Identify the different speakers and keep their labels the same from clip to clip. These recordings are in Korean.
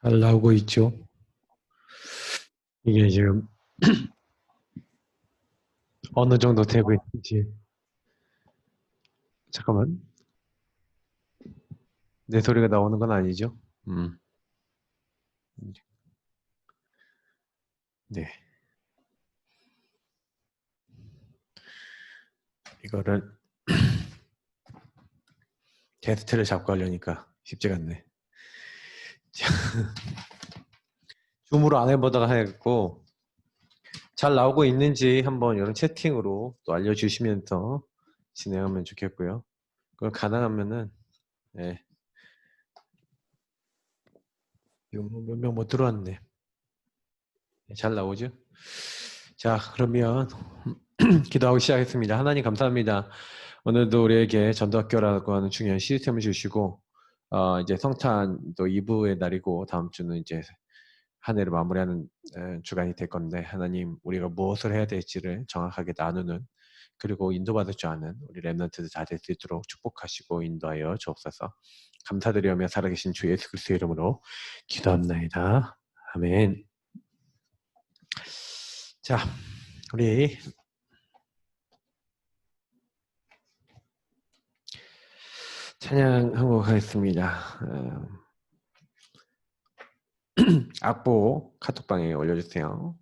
Speaker 1: 잘 나오고 있죠. 이게 지금 어느 정도 되고 있는지. 잠깐만. 내 소리가 나오는 건 아니죠? 네. 이거를 게스트를 잡고 하려니까 쉽지가 않네. 줌으로 안 해보다가 해갖고 잘 나오고 있는지 한번 이런 채팅으로 또 알려주시면서 진행하면 좋겠고요. 그걸 가능하면은 네. 몇 명 못 들어왔네. 네, 잘 나오죠? 자, 그러면 기도하고 시작하겠습니다. 하나님 감사합니다. 오늘도 우리에게 전도학교라고 하는 중요한 시스템을 주시고 이제 성탄 또 2부의 날이고 다음 주는 이제 한 해를 마무리하는 주간이 될 건데 하나님 우리가 무엇을 해야 될지를 정확하게 나누는 그리고 인도받을 줄 아는 우리 랩런트들 다 될 수 있도록 축복하시고 인도하여 주옵소서. 감사드리며 살아계신 주 예수 그리스도의 이름으로 기도합나이다. 아멘. 자, 우리 찬양하고 가겠습니다. 악보 카톡방에 올려주세요.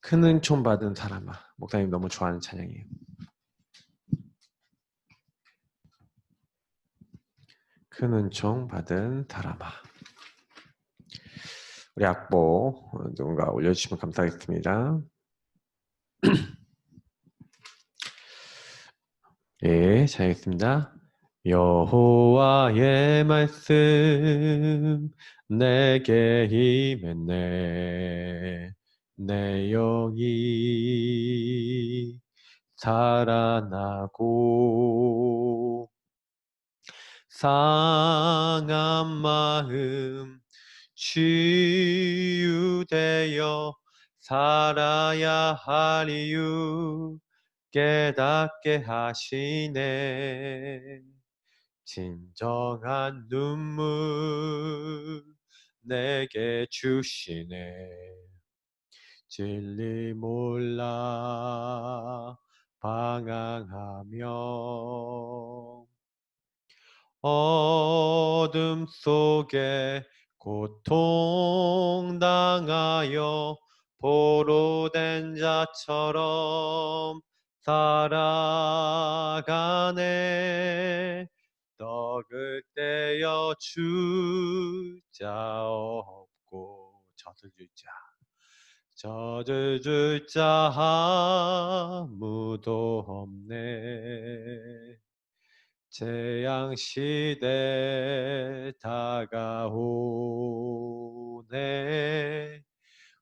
Speaker 1: 큰 은총 받은 사람아. 목사님 너무 좋아하는 찬양이에요. 큰 은총 받은 사람아. 우리 악보 누군가 올려주시면 감사하겠습니다. 예, 잘하겠습니다. 여호와의 말씀 내게 임했네. 내 영이 살아나고 상한 마음 치유되어 살아야 할 이유 깨닫게 하시네. 진정한 눈물 내게 주시네. 진리 몰라 방황하며 어둠 속에 고통당하여 포로된 자처럼 살아가네. 떡을 떼어 줄 자 없고 젖을 줄 자 아무도 없네. 재앙시대 다가오네.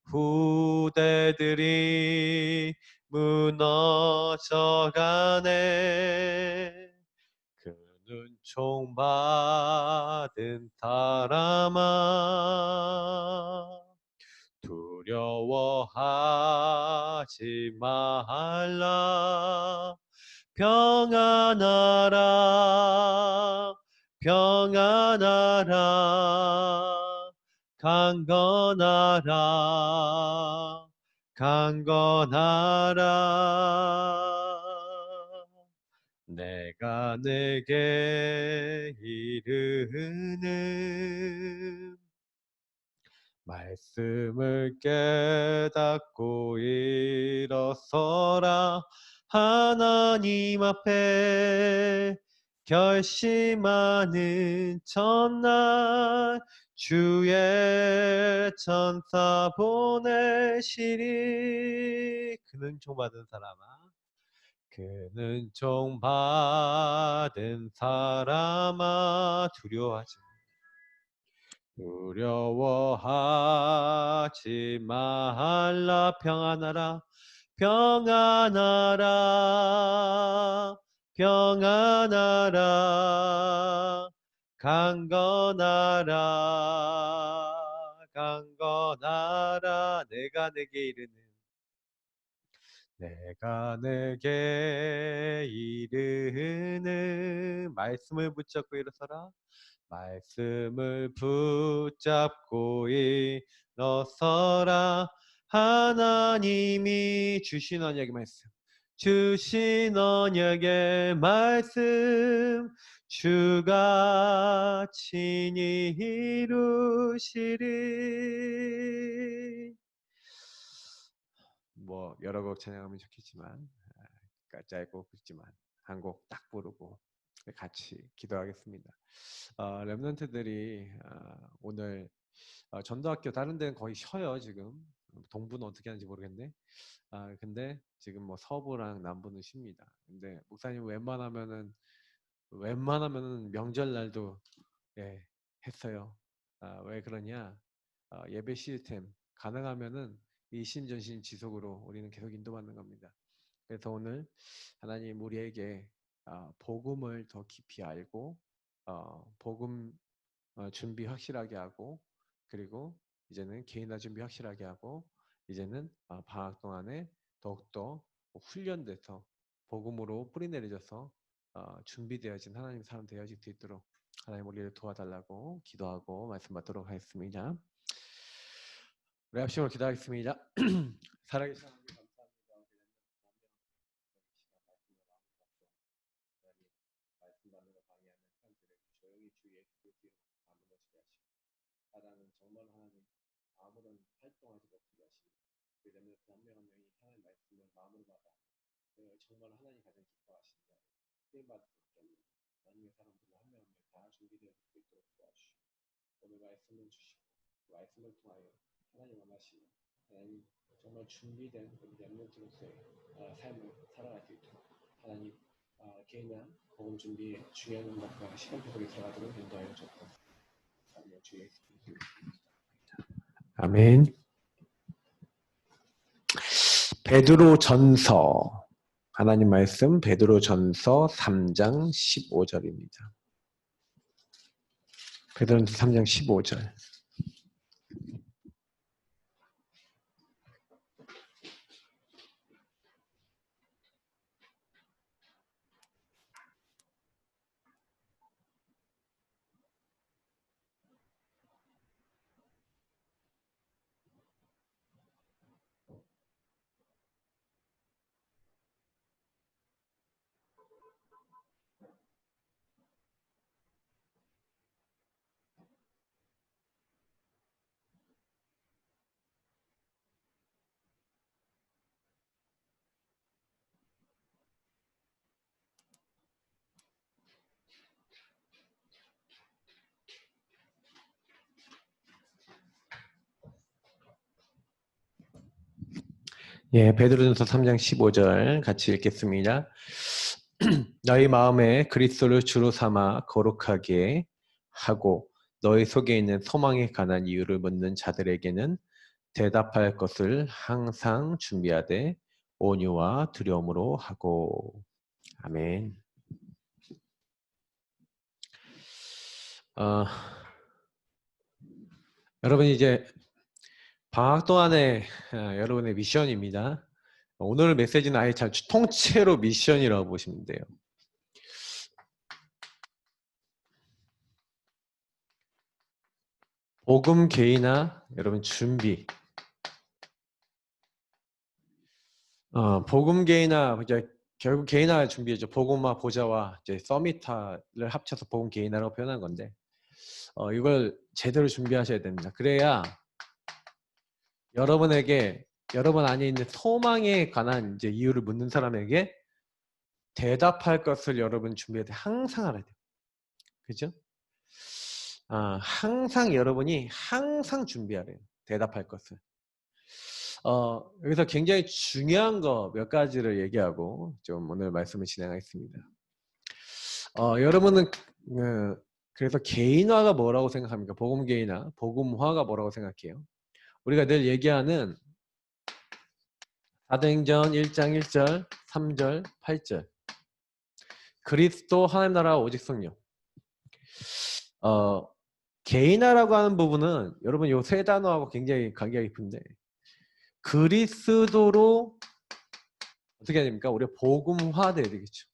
Speaker 1: 후대들이 무너져가네. 그 눈총 받은 사람아 두려워하지 말라. 평안하라 평안하라 강건하라 강건하라. 내가 내게 이르는 말씀을 깨닫고 일어서라. 하나님 앞에 결심하는 첫날 주의 천사 보내시리. 그는 종받은 사람아 그는 종받은 사람아 두려워하지 말라. 평안하라 평안하라 평안하라 강건하라 강건하라. 내가 내게 이르는 내가 내게 이르는 말씀을 붙잡고 일어서라. 말씀을 붙잡고 일어서라. 하나님이 주신 언약의 말씀, 주신 언약의 말씀, 주가 친히 이루시리. 뭐 여러 곡 찬양하면 좋겠지만 짧고 굵지만 한 곡 딱 부르고 같이 기도하겠습니다. 렘넌트들이 오늘 전도학교 다른 데는 거의 쉬어요. 지금 동부는 어떻게 하는지 모르겠네. 근데 지금 뭐 서부랑 남부는 쉽니다. 근데 목사님 웬만하면은 명절날도 했어요. 왜 그러냐? 예배 시스템 가능하면은 이 신전신 지속으로 우리는 계속 인도받는 겁니다. 그래서 오늘 하나님 우리에게 복음을 더 깊이 알고 복음 준비 확실하게 하고, 그리고 이제는 개인화 준비 확실하게 하고, 이제는 방학 동안에 더욱더 훈련돼서 복음으로 뿌리내려져서 준비되어진 하나님 사람 되어질 수 있도록 하나님 우리를 도와달라고 기도하고 말씀 받도록 하겠습니다. 우리 합심으로 기도하겠습니다. 살아계신 하나님 감사합니다. 말씀 받는 걸 방해하는 사람들에게 조용히 주 예수 그리스도의 이름으로 무너지게 하시고, 사단은 정말 하나님 아무런 활동하지 못하게 하시고, 그 렘넌트 한 명 한 명이 하나님 말씀을 마음으로 받아 정말 하나님 가장 기뻐하시는 자 쓰임 받을 수 있게 하시고, 하나님의 사람들 한 명 한 명 다 준비되어 수 있도록 도와주시고, 오늘 말씀을 주시고 그 말씀을 통하여 하나님 원하시는 하나님 정말 준비된 우리 렘넌트로서의 삶을 살아갈 수 있도록 하나님 개인한 복음 준비에 중요한 음악과 시간표 속에 들어가도록 인도하여 주옵소서. 아멘. 베드로 전서, 하나님 말씀 베드로 전서 3장 15절입니다. 베드로 전서 3장 15절. 예, 베드로전서 3장 15절 같이 읽겠습니다. 너희 마음에 그리스도를 주로 삼아 거룩하게 하고 너희 속에 있는 소망에 관한 이유를 묻는 자들에게는 대답할 것을 항상 준비하되 온유와 두려움으로 하고. 아멘. 여러분 이제 방학 동안에 여러분의 미션입니다. 오늘 메시지는 아예 잘 통째로 미션이라고 보시면 돼요. 복음 개인화 여러분 준비. 복음 개인화 이제 결국 개인화 준비죠. 복음화 보좌와 이제 서밋화를 합쳐서 복음 개인화라고 표현한 건데 이걸 제대로 준비하셔야 됩니다. 그래야 여러분에게 여러분 안에 있는 소망에 관한 이제 이유를 묻는 사람에게 대답할 것을 여러분 준비할 때 항상 알아야 돼요. 그죠? 항상 여러분이 항상 준비하래요. 대답할 것을. 여기서 굉장히 중요한 거 몇 가지를 얘기하고 좀 오늘 말씀을 진행하겠습니다. 여러분은 그래서 개인화가 뭐라고 생각합니까? 복음 개인화, 복음화가 뭐라고 생각해요? 우리가 늘 얘기하는 사도행전 1장 1절, 3절, 8절 그리스도 하나님 나라 오직 성령. 개인화라고 하는 부분은 여러분 요 세 단어하고 굉장히 관계가 깊은데 그리스도로 어떻게 해야 됩니까? 우리가 복음화 돼야 되겠죠.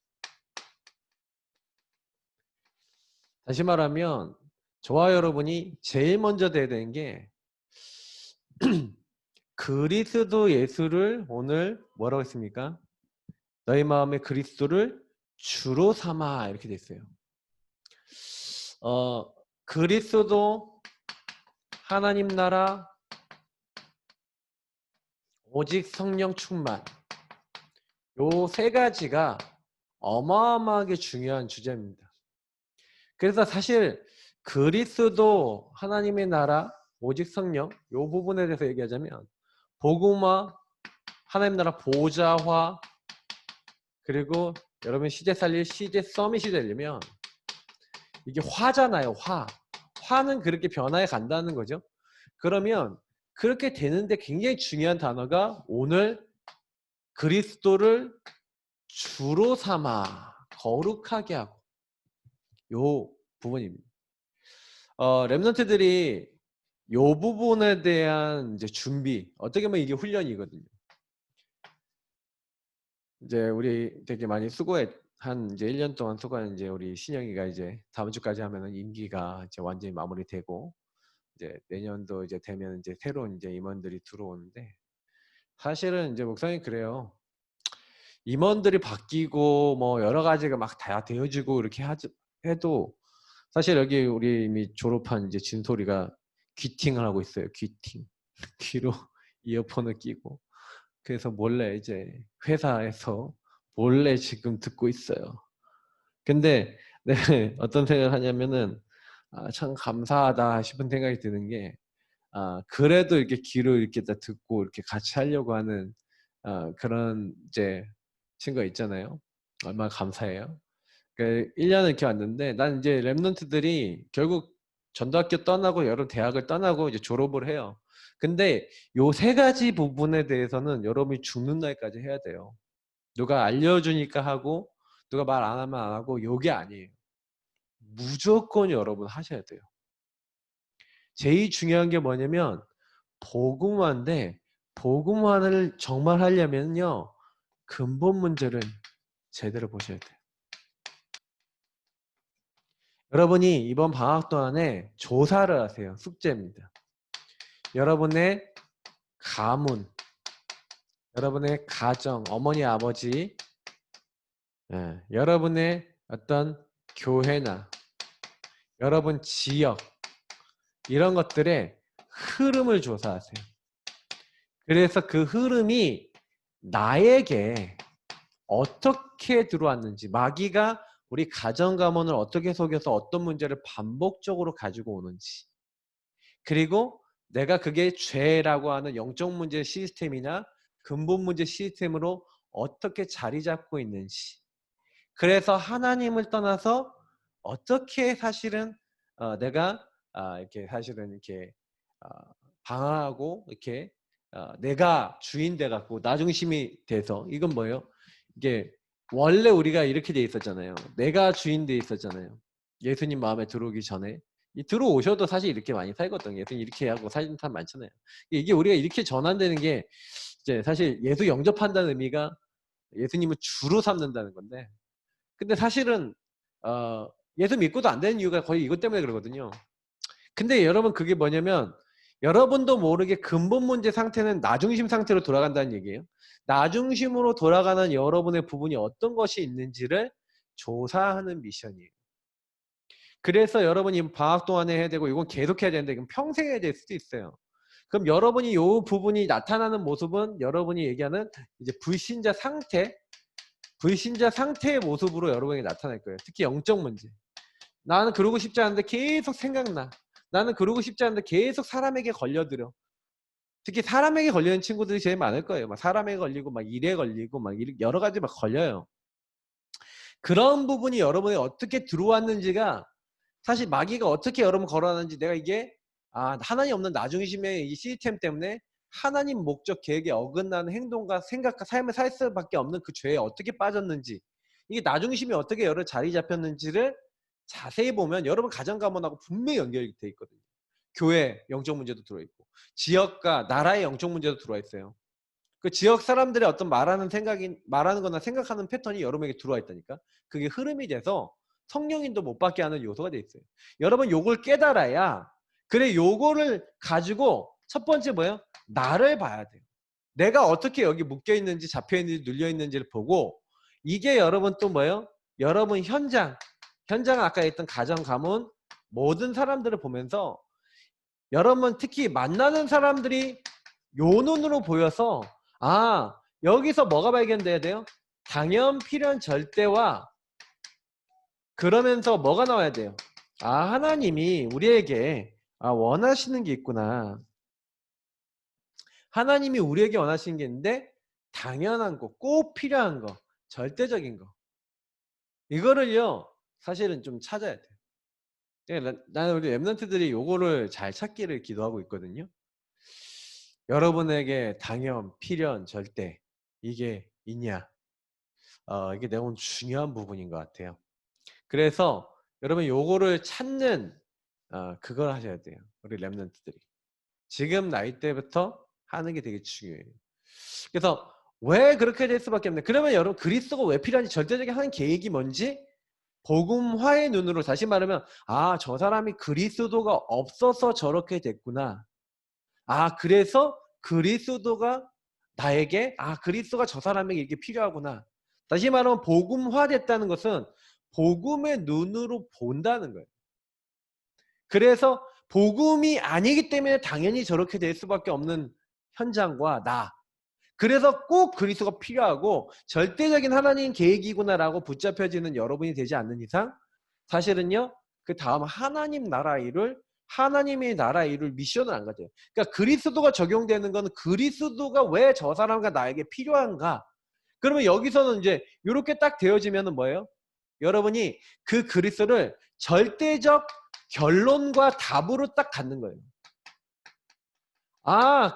Speaker 1: 다시 말하면 저와 여러분이 제일 먼저 돼야 되는 게 그리스도 예수를 오늘 뭐라고 했습니까? 너희 마음에 그리스도를 주로 삼아 이렇게 돼 있어요. 그리스도, 하나님 나라, 오직 성령 충만, 요 세 가지가 어마어마하게 중요한 주제입니다. 그래서 사실 그리스도, 하나님의 나라, 오직 성령 요 부분에 대해서 얘기하자면 복음화, 하나님 나라 보좌화, 그리고 여러분 시대 살릴 시대 서밋이 되려면 이게 화잖아요. 화는 그렇게 변화해 간다는 거죠. 그러면 그렇게 되는데 굉장히 중요한 단어가 오늘 그리스도를 주로 삼아 거룩하게 하고 요 부분입니다. 랩런트들이 요 부분에 대한 이제 준비, 어떻게 보면 이게 훈련이거든요. 이제 우리 되게 많이 한 이제 1년 동안 수고한 이제 우리 신영이가 이제 다음 주까지 하면은 임기가 이제 완전히 마무리되고 이제 내년도 이제 되면 이제 새로운 이제 임원들이 들어오는데 사실은 이제 목사님 그래요. 임원들이 바뀌고 뭐 여러 가지가 막 다 되어지고 이렇게 해도 사실 여기 우리 이미 졸업한 이제 진솔이가 귀팅을 하고 있어요. 귀팅. 귀로 이어폰을 끼고. 그래서 몰래 이제 회사에서 몰래 지금 듣고 있어요. 근데 네, 어떤 생각을 하냐면은 참 감사하다 싶은 생각이 드는 게 그래도 이렇게 귀로 이렇게 다 듣고 이렇게 같이 하려고 하는 그런 이제 친구가 있잖아요. 얼마나 감사해요. 그 1년을 이렇게 왔는데 난 이제 랩런트들이 결국 전도학교 떠나고 여러 대학을 떠나고 이제 졸업을 해요. 근데 요 세 가지 부분에 대해서는 여러분이 죽는 날까지 해야 돼요. 누가 알려주니까 하고 누가 말 안 하면 안 하고 요게 아니에요. 무조건 여러분 하셔야 돼요. 제일 중요한 게 뭐냐면 복음화인데 복음화를 정말 하려면요 근본 문제를 제대로 보셔야 돼요. 여러분이 이번 방학 동안에 조사를 하세요. 숙제입니다. 여러분의 가문, 여러분의 가정, 어머니, 아버지, 여러분의 어떤 교회나 여러분 지역 이런 것들의 흐름을 조사하세요. 그래서 그 흐름이 나에게 어떻게 들어왔는지, 마귀가 우리 가정 가문을 어떻게 속여서 어떤 문제를 반복적으로 가지고 오는지, 그리고 내가 그게 죄라고 하는 영적 문제 시스템이나 근본 문제 시스템으로 어떻게 자리 잡고 있는지, 그래서 하나님을 떠나서 어떻게 사실은 내가 이렇게 사실은 이렇게 방황하고 이렇게 내가 주인 돼 갖고 나 중심이 돼서, 이건 뭐예요? 이게 원래 우리가 이렇게 돼 있었잖아요. 내가 주인 돼 있었잖아요. 예수님 마음에 들어오기 전에. 들어오셔도 사실 이렇게 많이 살거든요. 예수님 이렇게 하고 사는 사람 많잖아요. 이게 우리가 이렇게 전환되는 게 이제 사실 예수 영접한다는 의미가 예수님을 주로 삼는다는 건데, 근데 사실은 예수 믿고도 안 되는 이유가 거의 이것 때문에 그러거든요. 근데 여러분 그게 뭐냐면 여러분도 모르게 근본 문제 상태는 나 중심 상태로 돌아간다는 얘기예요. 나 중심으로 돌아가는 여러분의 부분이 어떤 것이 있는지를 조사하는 미션이에요. 그래서 여러분이 방학 동안에 해야 되고 이건 계속 해야 되는데 이건 평생 해야 될 수도 있어요. 그럼 여러분이 이 부분이 나타나는 모습은 여러분이 얘기하는 이제 불신자 상태의 모습으로 여러분에게 나타날 거예요. 특히 영적 문제. 나는 그러고 싶지 않은데 계속 생각나. 나는 그러고 싶지 않은데 계속 사람에게 걸려들어. 특히 사람에게 걸리는 친구들이 제일 많을 거예요. 막 사람에게 걸리고 막 일에 걸리고 막 여러 가지 막 걸려요. 그런 부분이 여러분이 어떻게 들어왔는지가, 사실 마귀가 어떻게 여러분 걸어놨는지, 내가 이게 하나님 없는 나중심의 이 시스템 때문에 하나님 목적 계획에 어긋나는 행동과 생각과 삶을 살 수밖에 없는 그 죄에 어떻게 빠졌는지, 이게 나중심이 어떻게 여러 자리 잡혔는지를 자세히 보면 여러분 가정 가문하고 분명히 연결이 돼 있거든요. 교회 영적 문제도 들어있고 지역과 나라의 영적 문제도 들어와 있어요. 그 지역 사람들의 어떤 말하는 거나 생각하는 패턴이 여러분에게 들어와 있다니까. 그게 흐름이 돼서 성령님도 못 받게 하는 요소가 돼 있어요. 여러분 요걸 깨달아야, 그래 요거를 가지고 첫 번째 뭐예요? 나를 봐야 돼요. 내가 어떻게 여기 묶여 있는지, 잡혀 있는지, 눌려 있는지를 보고, 이게 여러분 또 뭐예요? 여러분 현장 아까 했던 가정, 가문 모든 사람들을 보면서 여러분 특히 만나는 사람들이 요 눈으로 보여서, 아 여기서 뭐가 발견돼야 돼요? 당연, 필연, 절대와, 그러면서 뭐가 나와야 돼요? 아 하나님이 우리에게 원하시는 게 있구나. 하나님이 우리에게 원하시는 게 있는데 당연한 거, 꼭 필요한 거, 절대적인 거, 이거를요 사실은 좀 찾아야 돼요. 나는 우리 랩런트들이 요거를 잘 찾기를 기도하고 있거든요. 여러분에게 당연, 필연, 절대 이게 있냐? 이게 너무 중요한 부분인 것 같아요. 그래서 여러분 요거를 찾는 그걸 하셔야 돼요. 우리 랩런트들이 지금 나이 때부터 하는 게 되게 중요해요. 그래서 왜 그렇게 될 수밖에 없냐? 그러면 여러분 그리스도가 왜 필요한지, 절대적인 하나님 계획이 뭔지 복음화의 눈으로, 다시 말하면 저 사람이 그리스도가 없어서 저렇게 됐구나. 그래서 그리스도가 나에게, 그리스도가 저 사람에게 이렇게 필요하구나. 다시 말하면 복음화됐다는 것은 복음의 눈으로 본다는 거예요. 그래서 복음이 아니기 때문에 당연히 저렇게 될 수밖에 없는 현장과 나, 그래서 꼭 그리스도가 필요하고 절대적인 하나님 계획이구나라고 붙잡혀지는 여러분이 되지 않는 이상 사실은요 그 다음 하나님의 나라 일을 미션을 안 가져요. 그러니까 그리스도가 적용되는 건 그리스도가 왜 저 사람과 나에게 필요한가. 그러면 여기서는 이제 이렇게 딱 되어지면은 뭐예요? 여러분이 그 그리스도를 절대적 결론과 답으로 딱 갖는 거예요.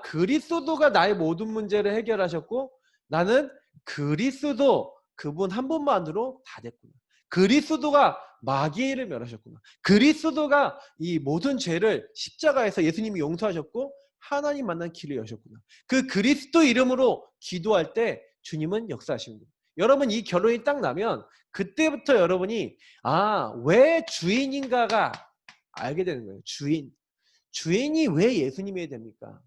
Speaker 1: 그리스도가 나의 모든 문제를 해결하셨고 나는 그리스도 그분 한 분만으로 다 됐구나. 그리스도가 마귀의 일을 멸하셨구나. 그리스도가 이 모든 죄를 십자가에서 예수님이 용서하셨고 하나님 만난 길을 여셨구나. 그 그리스도 이름으로 기도할 때 주님은 역사하시는 거예요. 여러분 이 결론이 딱 나면 그때부터 여러분이 왜 주인인가가 알게 되는 거예요. 주인이 왜 예수님이어야 됩니까?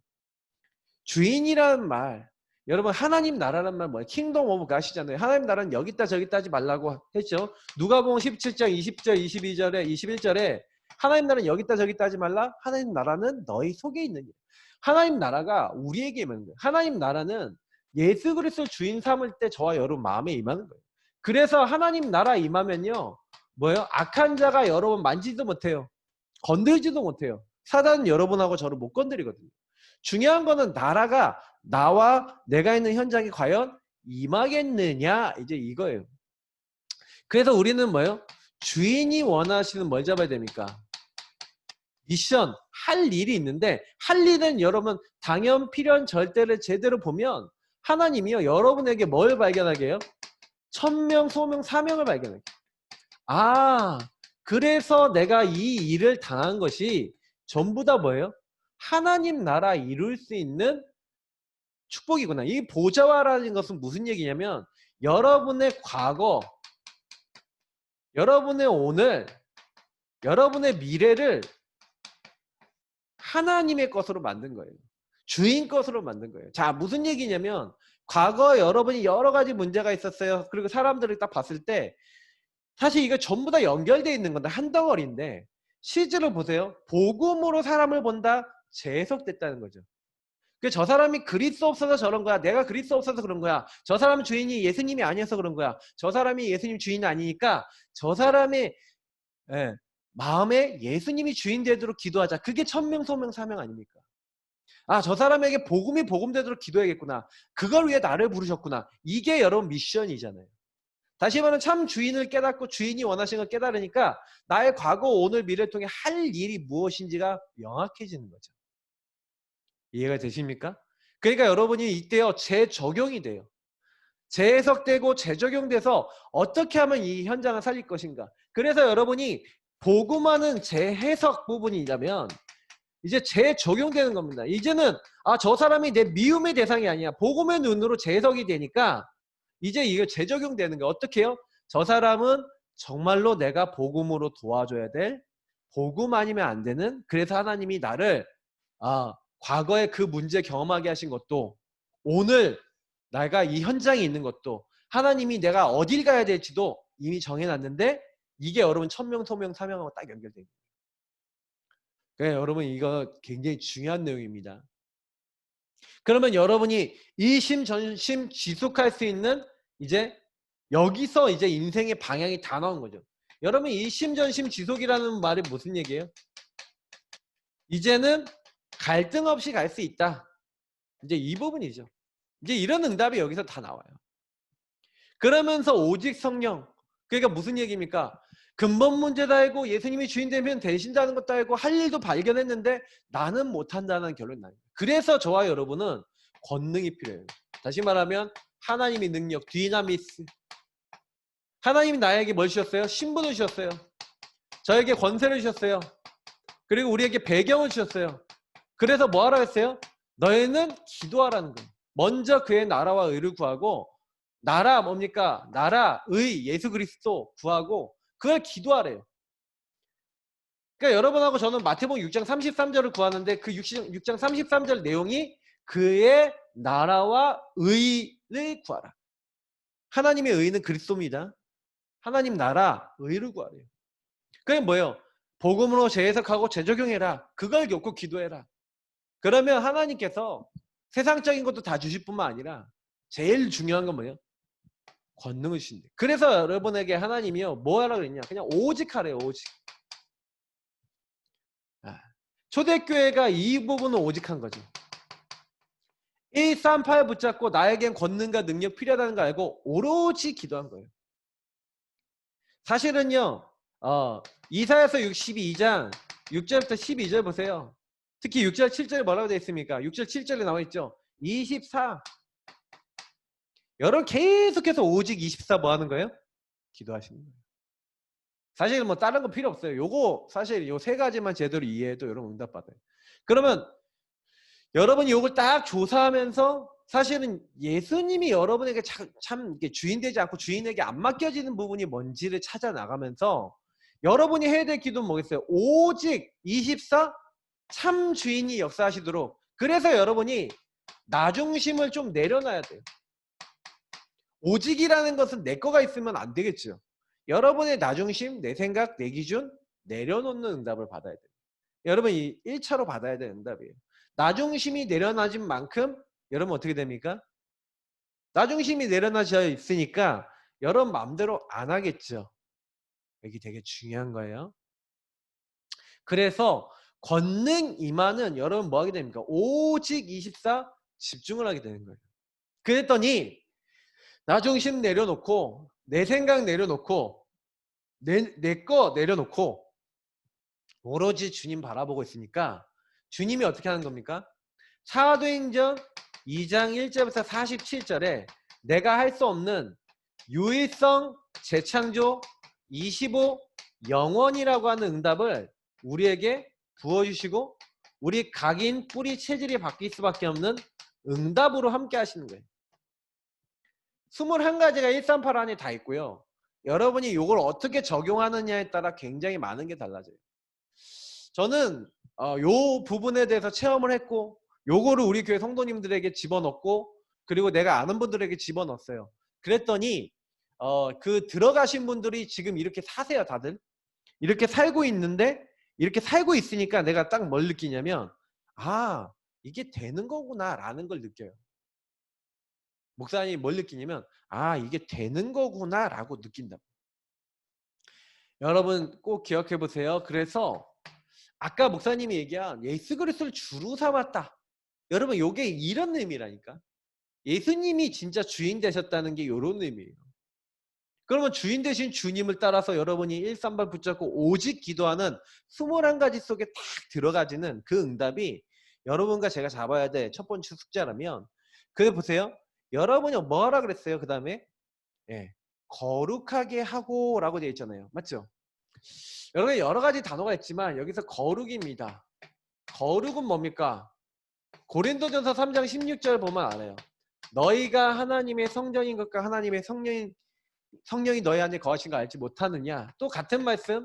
Speaker 1: 주인이라는 말, 여러분 하나님 나라란 말 뭐예요? 킹덤 오브 갓이잖아요. 하나님 나라는 여기 있다 저기 있다 하지 말라고 했죠. 누가복음 17장 20절 22절에 21절에 하나님 나라는 여기 있다 저기 있다 하지 말라. 하나님 나라는 너희 속에 있는 일. 하나님 나라가 우리에게 임하는 거예요. 하나님 나라는 예수 그리스도 주인 삼을 때 저와 여러분 마음에 임하는 거예요. 그래서 하나님 나라 임하면요 뭐예요? 악한 자가 여러분 만지지도 못해요. 건들지도 못해요. 사단은 여러분하고 저를 못 건드리거든요. 중요한 거는 나라가 나와 내가 있는 현장이 과연 임하겠느냐, 이제 이거예요. 그래서 우리는 뭐예요? 주인이 원하시는 뭘 잡아야 됩니까? 미션, 할 일이 있는데 할 일은 여러분 당연, 필연, 절대를 제대로 보면 하나님이요 여러분에게 뭘 발견하게 해요? 천명, 소명, 사명을 발견하게 해요. 그래서 내가 이 일을 당한 것이 전부 다 뭐예요? 하나님 나라 이룰 수 있는 축복이구나. 이 보좌화라는 것은 무슨 얘기냐면 여러분의 과거, 여러분의 오늘, 여러분의 미래를 하나님의 것으로 만든 거예요. 주인 것으로 만든 거예요. 자, 무슨 얘기냐면 과거 여러분이 여러 가지 문제가 있었어요. 그리고 사람들을 딱 봤을 때 사실 이거 전부 다 연결되어 있는 건데 한 덩어리인데 실제로 보세요. 복음으로 사람을 본다? 재해석됐다는 거죠. 저 사람이 그리스도 없어서 저런 거야. 내가 그리스도 없어서 그런 거야. 저 사람 주인이 예수님이 아니어서 그런 거야. 저 사람이 예수님 주인이 아니니까 저 사람의 마음에 예수님이 주인 되도록 기도하자. 그게 천명, 소명, 사명 아닙니까? 저 사람에게 복음이 복음되도록 기도해야겠구나. 그걸 위해 나를 부르셨구나. 이게 여러분 미션이잖아요. 다시 말하면 참 주인을 깨닫고 주인이 원하시는 걸 깨달으니까 나의 과거, 오늘, 미래를 통해 할 일이 무엇인지가 명확해지는 거죠. 이해가 되십니까? 그러니까 여러분이 이때요 재적용이 돼요. 재해석되고 재적용돼서 어떻게 하면 이 현장을 살릴 것인가. 그래서 여러분이 복음하는 재해석 부분이라면 이제 재적용되는 겁니다. 이제는 저 사람이 내 미움의 대상이 아니야. 복음의 눈으로 재해석이 되니까 이제 이거 재적용되는 게 어떻게 해요? 저 사람은 정말로 내가 복음으로 도와줘야 될, 복음 아니면 안 되는, 그래서 하나님이 나를 과거에 그 문제 경험하게 하신 것도, 오늘 내가 이 현장에 있는 것도, 하나님이 내가 어딜 가야 될지도 이미 정해놨는데, 이게 여러분 천명, 소명, 사명하고 딱 연결돼요. 그러니까 여러분 이거 굉장히 중요한 내용입니다. 그러면 여러분이 이심전심 지속할 수 있는, 이제 여기서 이제 인생의 방향이 다 나온 거죠. 여러분 이심전심 지속이라는 말이 무슨 얘기예요? 이제는 갈등 없이 갈 수 있다. 이제 이 부분이죠. 이제 이런 응답이 여기서 다 나와요. 그러면서 오직 성령. 그러니까 무슨 얘기입니까? 근본 문제도 알고 예수님이 주인 되면 되신다는 것도 알고 할 일도 발견했는데 나는 못한다는 결론이 나요. 그래서 저와 여러분은 권능이 필요해요. 다시 말하면 하나님의 능력, 디나미스. 하나님이 나에게 뭘 주셨어요? 신분을 주셨어요. 저에게 권세를 주셨어요. 그리고 우리에게 배경을 주셨어요. 그래서 뭐 하라고 했어요? 너희는 기도하라는 거예요. 먼저 그의 나라와 의를 구하고, 나라 뭡니까? 나라, 의, 예수 그리스도 구하고 그걸 기도하래요. 그러니까 여러분하고 저는 마태복음 6장 33절을 구하는데 그 6장 33절 내용이 그의 나라와 의를 구하라. 하나님의 의는 그리스도입니다. 하나님 나라, 의를 구하래요. 그게 뭐예요? 복음으로 재해석하고 재적용해라. 그걸 겪고 기도해라. 그러면 하나님께서 세상적인 것도 다 주실 뿐만 아니라 제일 중요한 건 뭐예요? 권능을 주신대. 그래서 여러분에게 하나님이요 뭐 하라고 그랬냐? 그냥 오직 하래요. 오직. 초대교회가 이 부분은 오직한 거지. 138 붙잡고 나에겐 권능과 능력 필요하다는 거 알고 오로지 기도한 거예요. 사실은요 이사야서 62장 6절부터 12절 보세요. 특히 6절 7절에 뭐라고 되어 있습니까? 6절 7절에 나와 있죠. 24. 여러분 계속해서 오직 24 뭐 하는 거예요? 기도하시는 거예요. 사실 뭐 다른 거 필요 없어요. 요거 사실 요 세 가지만 제대로 이해해도 여러분 응답 받아요. 그러면 여러분이 요걸 딱 조사하면서 사실은 예수님이 여러분에게 참 주인 되지 않고 주인에게 안 맡겨지는 부분이 뭔지를 찾아 나가면서 여러분이 해야 될 기도는 뭐겠어요? 오직 24 참 주인이 역사하시도록. 그래서 여러분이 나 중심을 좀 내려놔야 돼요. 오직이라는 것은 내 거가 있으면 안 되겠죠. 여러분의 나 중심, 내 생각, 내 기준 내려놓는 응답을 받아야 돼요. 여러분 이 1차로 받아야 되는 응답이에요. 나 중심이 내려놔진 만큼 여러분 어떻게 됩니까? 나 중심이 내려놔져 있으니까 여러분 마음대로 안 하겠죠. 여기 되게 중요한 거예요. 그래서 권능 임하는 여러분 뭐 하게 됩니까? 오직 24 집중을 하게 되는 거예요. 그랬더니 나 중심 내려놓고 내 생각 내려놓고 내 거 내려놓고 오로지 주님 바라보고 있으니까 주님이 어떻게 하는 겁니까? 사도행전 2장 1절부터 47절에 내가 할 수 없는 유일성, 재창조, 25, 영원이라고 하는 응답을 우리에게 부어주시고 우리 각인 뿌리 체질이 바뀔 수밖에 없는 응답으로 함께 하시는 거예요. 21가지가 138 안에 다 있고요. 여러분이 이걸 어떻게 적용하느냐에 따라 굉장히 많은 게 달라져요. 저는 요 부분에 대해서 체험을 했고 요거를 우리 교회 성도님들에게 집어넣고 그리고 내가 아는 분들에게 집어넣었어요. 그랬더니 그 들어가신 분들이 지금 이렇게 사세요. 다들 이렇게 살고 있는데 이렇게 살고 있으니까 내가 딱 뭘 느끼냐면 이게 되는 거구나 라는 걸 느껴요. 목사님이 뭘 느끼냐면 이게 되는 거구나 라고 느낀다. 여러분 꼭 기억해 보세요. 그래서 아까 목사님이 얘기한 예수 그리스도를 주로 삼았다. 여러분 요게 이런 의미라니까. 예수님이 진짜 주인 되셨다는 게 이런 의미예요. 그러면 주인 되신 주님을 따라서 여러분이 138 붙잡고 오직 기도하는 21가지 속에 딱 들어가지는 그 응답이 여러분과 제가 잡아야 될 첫 번째 숙제라면 그래 보세요. 여러분이 뭐 하라 그랬어요? 그 다음에 거룩하게 하고 라고 되어 있잖아요. 맞죠? 여러분 여러 가지 단어가 있지만 여기서 거룩입니다. 거룩은 뭡니까? 고린도전서 3장 16절 보면 알아요. 너희가 하나님의 성전인 것과 하나님의 성령이 너희 안에 거하신 거 알지 못하느냐. 또 같은 말씀,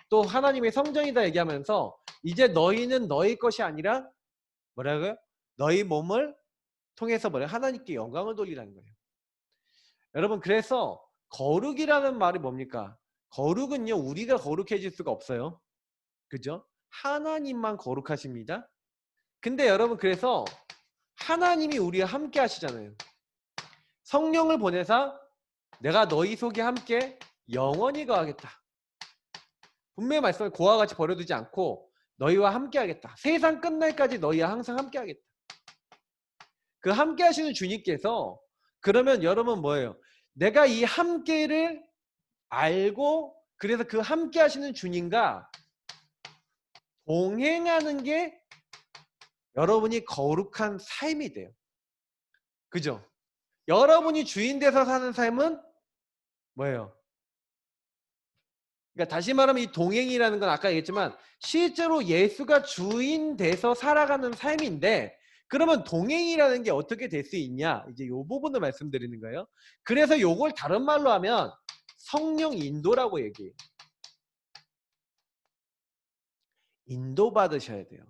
Speaker 1: 또 하나님의 성전이다 얘기하면서 이제 너희는 너희 것이 아니라 뭐라고요? 너희 몸을 통해서 뭐래요? 하나님께 영광을 돌리라는 거예요. 여러분, 그래서 거룩이라는 말이 뭡니까? 거룩은요, 우리가 거룩해질 수가 없어요. 그죠? 하나님만 거룩하십니다. 근데 여러분, 그래서 하나님이 우리와 함께 하시잖아요. 성령을 보내사 내가 너희 속에 함께 영원히 거하겠다. 분명히 말씀을 고와 같이 버려두지 않고 너희와 함께 하겠다. 세상 끝날까지 너희와 항상 함께 하겠다. 그 함께 하시는 주님께서 그러면 여러분 뭐예요? 내가 이 함께를 알고 그래서 그 함께 하시는 주님과 동행하는 게 여러분이 거룩한 삶이 돼요. 그죠? 여러분이 주인 돼서 사는 삶은 뭐예요? 그러니까 다시 말하면 이 동행이라는 건 아까 얘기했지만 실제로 예수가 주인 돼서 살아가는 삶인데 그러면 동행이라는 게 어떻게 될 수 있냐? 이제 이 부분을 말씀드리는 거예요. 그래서 이걸 다른 말로 하면 성령 인도라고 얘기해요. 인도 받으셔야 돼요.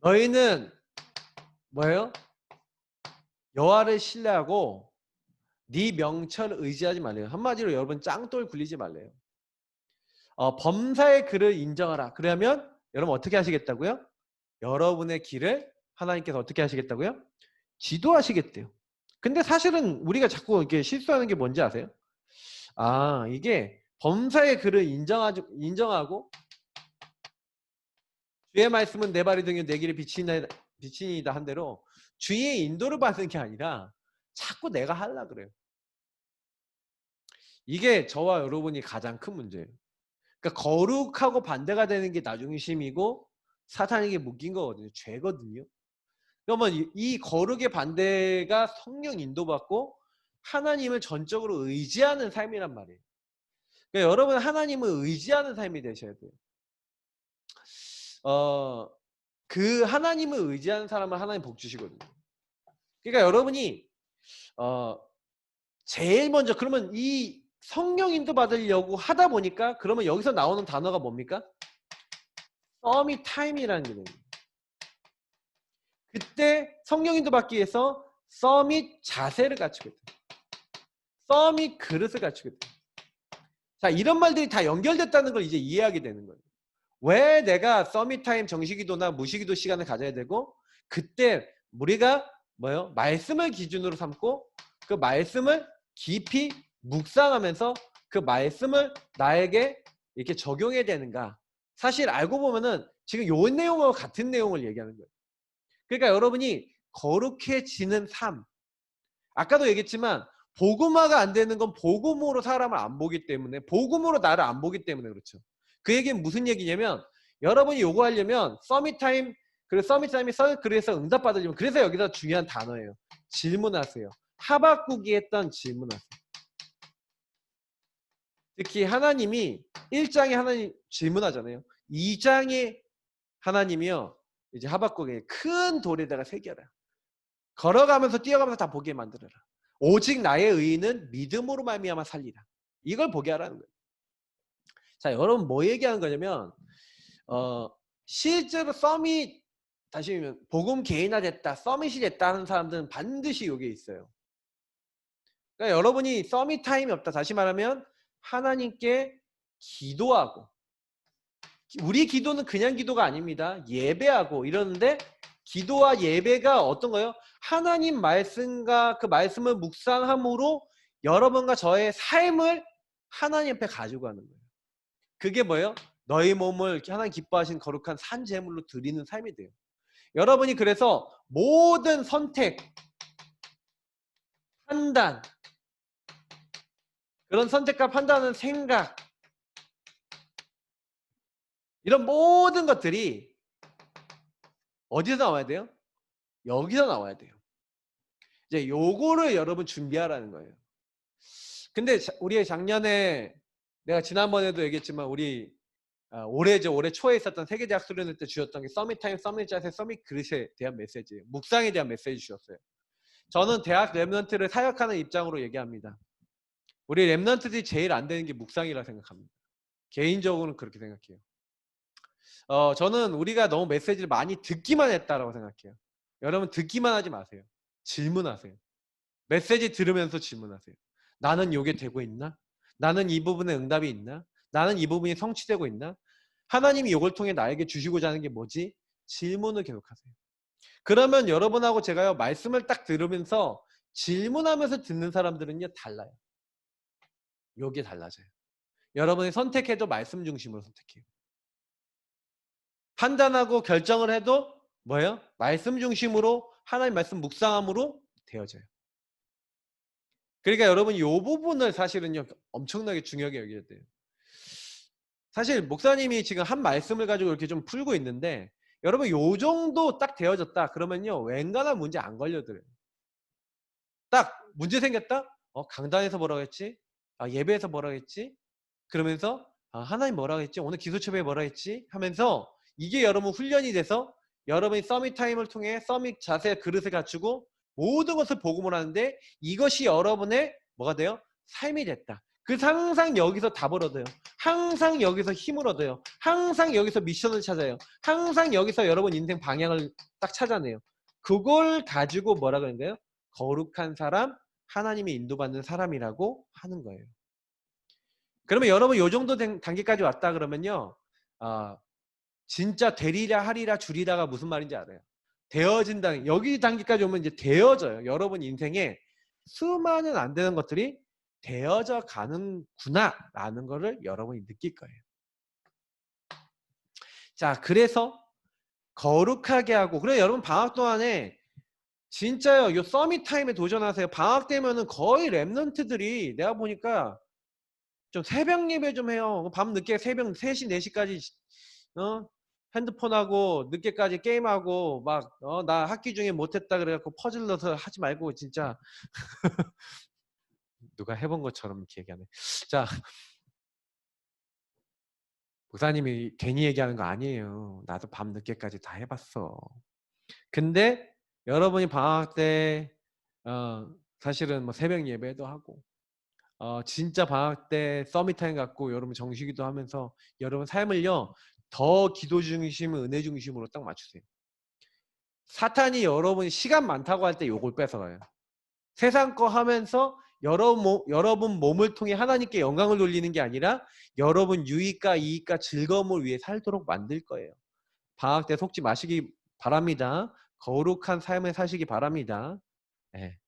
Speaker 1: 너희는 뭐예요? 여호와를 신뢰하고 네 명철을 의지하지 말래요. 한마디로 여러분 짱돌 굴리지 말래요. 범사의 그를 인정하라. 그러면 여러분 어떻게 하시겠다고요? 여러분의 길을 하나님께서 어떻게 하시겠다고요? 지도하시겠대요. 근데 사실은 우리가 자꾸 이렇게 실수하는 게 뭔지 아세요? 이게 범사의 그를 인정하고 주의 말씀은 내 발이 등에 내 길에 비치니이다 한 대로 주의 인도를 받는 게 아니라 자꾸 내가 하려고 그래요. 이게 저와 여러분이 가장 큰 문제예요. 그러니까 거룩하고 반대가 되는 게 나중심이고 사탄에게 묶인 거거든요. 죄거든요. 그러면 이 거룩의 반대가 성령 인도받고 하나님을 전적으로 의지하는 삶이란 말이에요. 그러니까 여러분 하나님을 의지하는 삶이 되셔야 돼요. 그 하나님을 의지하는 사람은 하나님 복 주시거든요. 그러니까 여러분이 제일 먼저 그러면 이 성령 인도 받으려고 하다 보니까 그러면 여기서 나오는 단어가 뭡니까? 서밋 타임이라는 게 됩니다. 그때 성령 인도 받기 위해서 서밋 자세를 갖추게 돼요. 서밋 그릇을 갖추게 돼요. 자, 이런 말들이 다 연결됐다는 걸 이제 이해하게 되는 거예요. 왜 내가 서밋 타임 정시기도나 무시기도 시간을 가져야 되고 그때 우리가 말씀을 기준으로 삼고 그 말씀을 깊이 묵상하면서 그 말씀을 나에게 이렇게 적용해야 되는가. 사실 알고 보면은 지금 요 내용하고 같은 내용을 얘기하는 거예요. 그러니까 여러분이 거룩해지는 삶. 아까도 얘기했지만 복음화가 안 되는 건 복음으로 사람을 안 보기 때문에 복음으로 나를 안 보기 때문에 그렇죠. 그 얘기는 무슨 얘기냐면 여러분이 요거 하려면 서밋타임 그래서 서밋타임이 그래서 응답받으려면 그래서 여기서 중요한 단어예요. 질문하세요. 하박국이 했던 질문하세요. 특히 하나님이 1장에 하나님 질문하잖아요. 2장에 하나님이요. 이제 하박국에 큰 돌에다가 새겨라. 걸어가면서 뛰어가면서 다 보게 만들어라. 오직 나의 의인은 믿음으로 말미암아 살리라. 이걸 보게 하라는 거예요. 자, 여러분 뭐 얘기하는 거냐면 실제로 서밋 다시 복음 개인화됐다, 서밋이 됐다 하는 사람들은 반드시 여기에 있어요. 그러니까 여러분이 서밋 타임이 없다. 다시 말하면 하나님께 기도하고 우리 기도는 그냥 기도가 아닙니다. 예배하고 이러는데 기도와 예배가 어떤 거예요? 하나님 말씀과 그 말씀을 묵상함으로 여러분과 저의 삶을 하나님 앞에 가지고 가는 거예요. 그게 뭐예요? 너희 몸을 하나님 기뻐하신 거룩한 산 제물로 드리는 삶이 돼요. 여러분이 그래서 모든 선택, 판단, 그런 선택과 판단은 생각, 이런 모든 것들이 어디서 나와야 돼요? 여기서 나와야 돼요. 이제 요거를 여러분 준비하라는 거예요. 근데 우리 작년에 내가 지난번에도 얘기했지만 우리 올해 초에 있었던 세계대학 수련회 때 주셨던 게 서밋 타임, 서밋 자세, 서밋 그릇에 대한 메시지예요. 묵상에 대한 메시지 주셨어요. 저는 대학 랩런트를 사역하는 입장으로 얘기합니다. 우리 랩런트들이 제일 안 되는 게 묵상이라 생각합니다. 개인적으로는 그렇게 생각해요. 저는 우리가 너무 메시지를 많이 듣기만 했다라고 생각해요. 여러분 듣기만 하지 마세요. 질문하세요. 메시지 들으면서 질문하세요. 나는 이게 되고 있나? 나는 이 부분에 응답이 있나? 나는 이 부분이 성취되고 있나? 하나님이 이걸 통해 나에게 주시고자 하는 게 뭐지? 질문을 계속하세요. 그러면 여러분하고 제가요 말씀을 딱 들으면서 질문하면서 듣는 사람들은요 달라요. 요게 달라져요. 여러분이 선택해도 말씀 중심으로 선택해요. 판단하고 결정을 해도 뭐예요? 말씀 중심으로 하나님 말씀 묵상함으로 되어져요. 그러니까 여러분 이 부분을 사실은요 엄청나게 중요하게 여겨야 돼요. 사실 목사님이 지금 한 말씀을 가지고 이렇게 좀 풀고 있는데 여러분 요 정도 딱 되어졌다 그러면요 웬간한 문제 안 걸려들어요. 딱 문제 생겼다? 강단에서 뭐라고 했지? 예배에서 뭐라고 했지? 그러면서 하나님 뭐라고 했지? 오늘 기도처배에 뭐라고 했지? 하면서 이게 여러분 훈련이 돼서 여러분이 서밋 타임을 통해 서밋 자세 그릇을 갖추고 모든 것을 복음을 하는데 이것이 여러분의 뭐가 돼요? 삶이 됐다. 그래서 항상 여기서 답을 얻어요. 항상 여기서 힘을 얻어요. 항상 여기서 미션을 찾아요. 항상 여기서 여러분 인생 방향을 딱 찾아내요. 그걸 가지고 뭐라 그러는 거예요? 거룩한 사람, 하나님이 인도받는 사람이라고 하는 거예요. 그러면 여러분 요 정도 단계까지 왔다 그러면요. 진짜 되리라 하리라 주리라가 무슨 말인지 알아요. 되어진다는 여기 단계까지 오면 이제 되어져요. 여러분 인생에 수많은 안 되는 것들이 되어져 가는구나 라는 거를 여러분이 느낄 거예요. 자, 그래서 거룩하게 하고 그래 여러분 방학 동안에 진짜요. 요 서밋 타임에 도전하세요. 방학 되면은 거의 랩런트들이 내가 보니까 좀 새벽 예배 좀 해요. 밤 늦게 새벽 3시, 4시까지 핸드폰하고 늦게까지 게임하고 막 나 학기 중에 못했다 그래갖고 퍼즐 넣어서 하지 말고 진짜 누가 해본 것처럼 이렇게 얘기하네. 자, 목사님이 괜히 얘기하는 거 아니에요. 나도 밤 늦게까지 다 해봤어. 근데 여러분이 방학 때 사실은 뭐 새벽 예배도 하고 진짜 방학 때 서밋타임 갖고 여러분 정식기도 하면서 여러분 삶을요 더 기도 중심, 은혜 중심으로 딱 맞추세요. 사탄이 여러분 시간 많다고 할 때 요걸 뺏어가요. 세상 거 하면서 여러분 몸을 통해 하나님께 영광을 돌리는 게 아니라 여러분 유익과 이익과 즐거움을 위해 살도록 만들 거예요. 방학 때 속지 마시기 바랍니다. 거룩한 삶을 사시기 바랍니다. 네.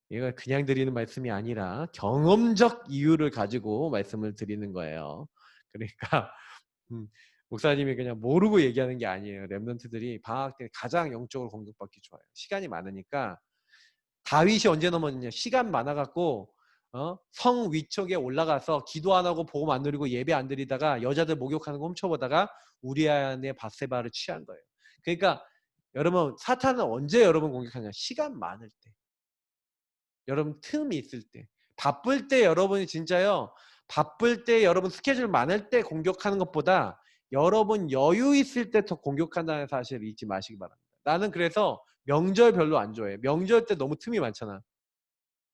Speaker 1: 이거 그냥 드리는 말씀이 아니라 경험적 이유를 가지고 말씀을 드리는 거예요. 그러니까 목사님이 그냥 모르고 얘기하는 게 아니에요. 랩런트들이 방학 때 가장 영적으로 공격받기 좋아요. 시간이 많으니까 다윗이 언제 넘었느냐. 시간 많아갖고 성 위쪽에 올라가서 기도 안 하고 복음 안 누리고 예배 안 드리다가 여자들 목욕하는 거 훔쳐보다가 우리아의 바세바를 취한 거예요. 그러니까 여러분 사탄은 언제 여러분 공격하냐. 시간 많을 때. 여러분 틈이 있을 때 바쁠 때 여러분이 진짜요 바쁠 때 여러분 스케줄 많을 때 공격하는 것보다 여러분 여유 있을 때 더 공격한다는 사실을 잊지 마시기 바랍니다. 나는 그래서 명절 별로 안 좋아해. 명절 때 너무 틈이 많잖아.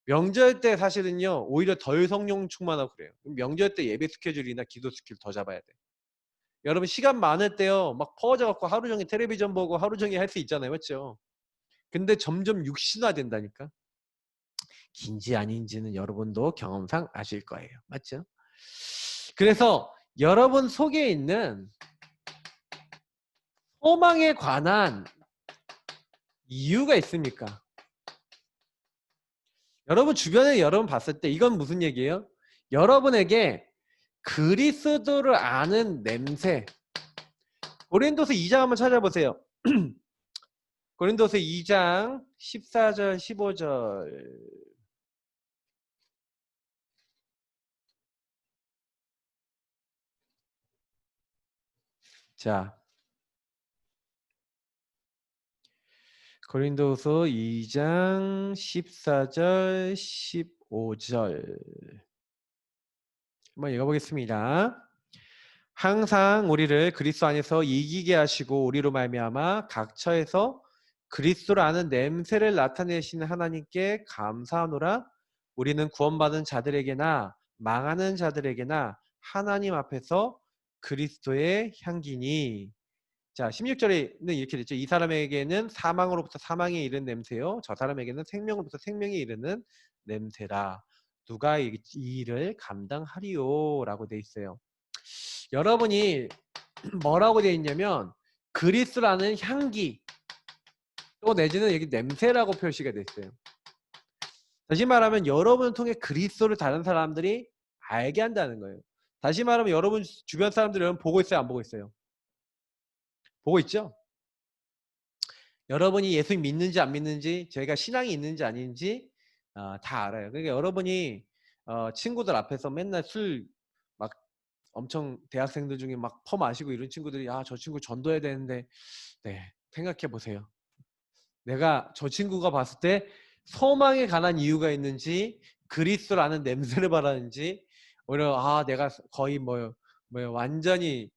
Speaker 1: 명절 때 사실은요 오히려 덜 성령 충만하고 그래요. 명절 때 예배 스케줄이나 기도 스케줄 더 잡아야 돼. 여러분 시간 많을 때요 막 퍼져 갖고 하루 종일 텔레비전 보고 하루 종일 할 수 있잖아요. 맞죠? 근데 점점 육신화 된다니까. 긴지 아닌지는 여러분도 경험상 아실 거예요. 맞죠? 그래서 여러분 속에 있는 소망에 관한 이유가 있습니까? 여러분 주변에 여러분 봤을 때 이건 무슨 얘기예요? 여러분에게 그리스도를 아는 냄새. 고린도서 2장 한번 찾아보세요. 고린도서 2장 14절 15절. 자, 고린도서 2장 14절 15절 한번 읽어보겠습니다. 항상 우리를 그리스도 안에서 이기게 하시고 우리로 말미암아 각 처에서 그리스도를 아는 냄새를 나타내시는 하나님께 감사하노라. 우리는 구원받은 자들에게나 망하는 자들에게나 하나님 앞에서 그리스도의 향기니. 자, 16절에는 이렇게 됐죠. 이 사람에게는 사망으로부터 사망에 이른 냄새요, 저 사람에게는 생명으로부터 생명에 이르는 냄새라. 누가 이 일을 감당하리요? 라고 돼 있어요. 여러분이 뭐라고 돼 있냐면 그리스라는 향기, 또 내지는 여기 냄새라고 표시가 됐어요. 다시 말하면 여러분을 통해 그리스도를 다른 사람들이 알게 한다는 거예요. 다시 말하면 여러분 주변 사람들이 여러분 보고 있어요, 안 보고 있어요? 보고 있죠? 여러분이 예수 믿는지 안 믿는지, 저희가 신앙이 있는지 아닌지 다 알아요. 그러니까 여러분이 친구들 앞에서 맨날 술 막 엄청 대학생들 중에 막 퍼마시고 이런 친구들이 저 친구 전도해야 되는데, 네, 생각해 보세요. 내가 저 친구가 봤을 때 소망에 관한 이유가 있는지, 그리스도라는 냄새를 바라는지, 오히려 내가 거의 완전히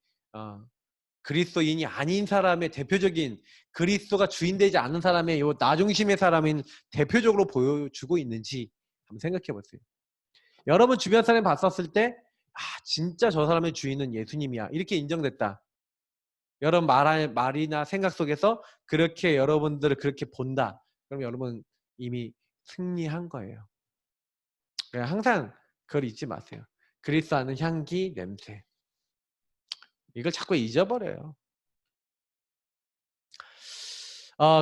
Speaker 1: 그리스도인이 아닌 사람의 대표적인, 그리스도가 주인되지 않은 사람의 요 나중심의 사람인 대표적으로 보여주고 있는지 한번 생각해 보세요. 여러분 주변 사람이 봤었을 때 진짜 저 사람의 주인은 예수님이야, 이렇게 인정됐다. 여러분 말이나 생각 속에서 그렇게 여러분들을 그렇게 본다. 그럼 여러분 이미 승리한 거예요. 항상 그걸 잊지 마세요. 그리스도 아는 향기, 냄새. 이걸 자꾸 잊어버려요.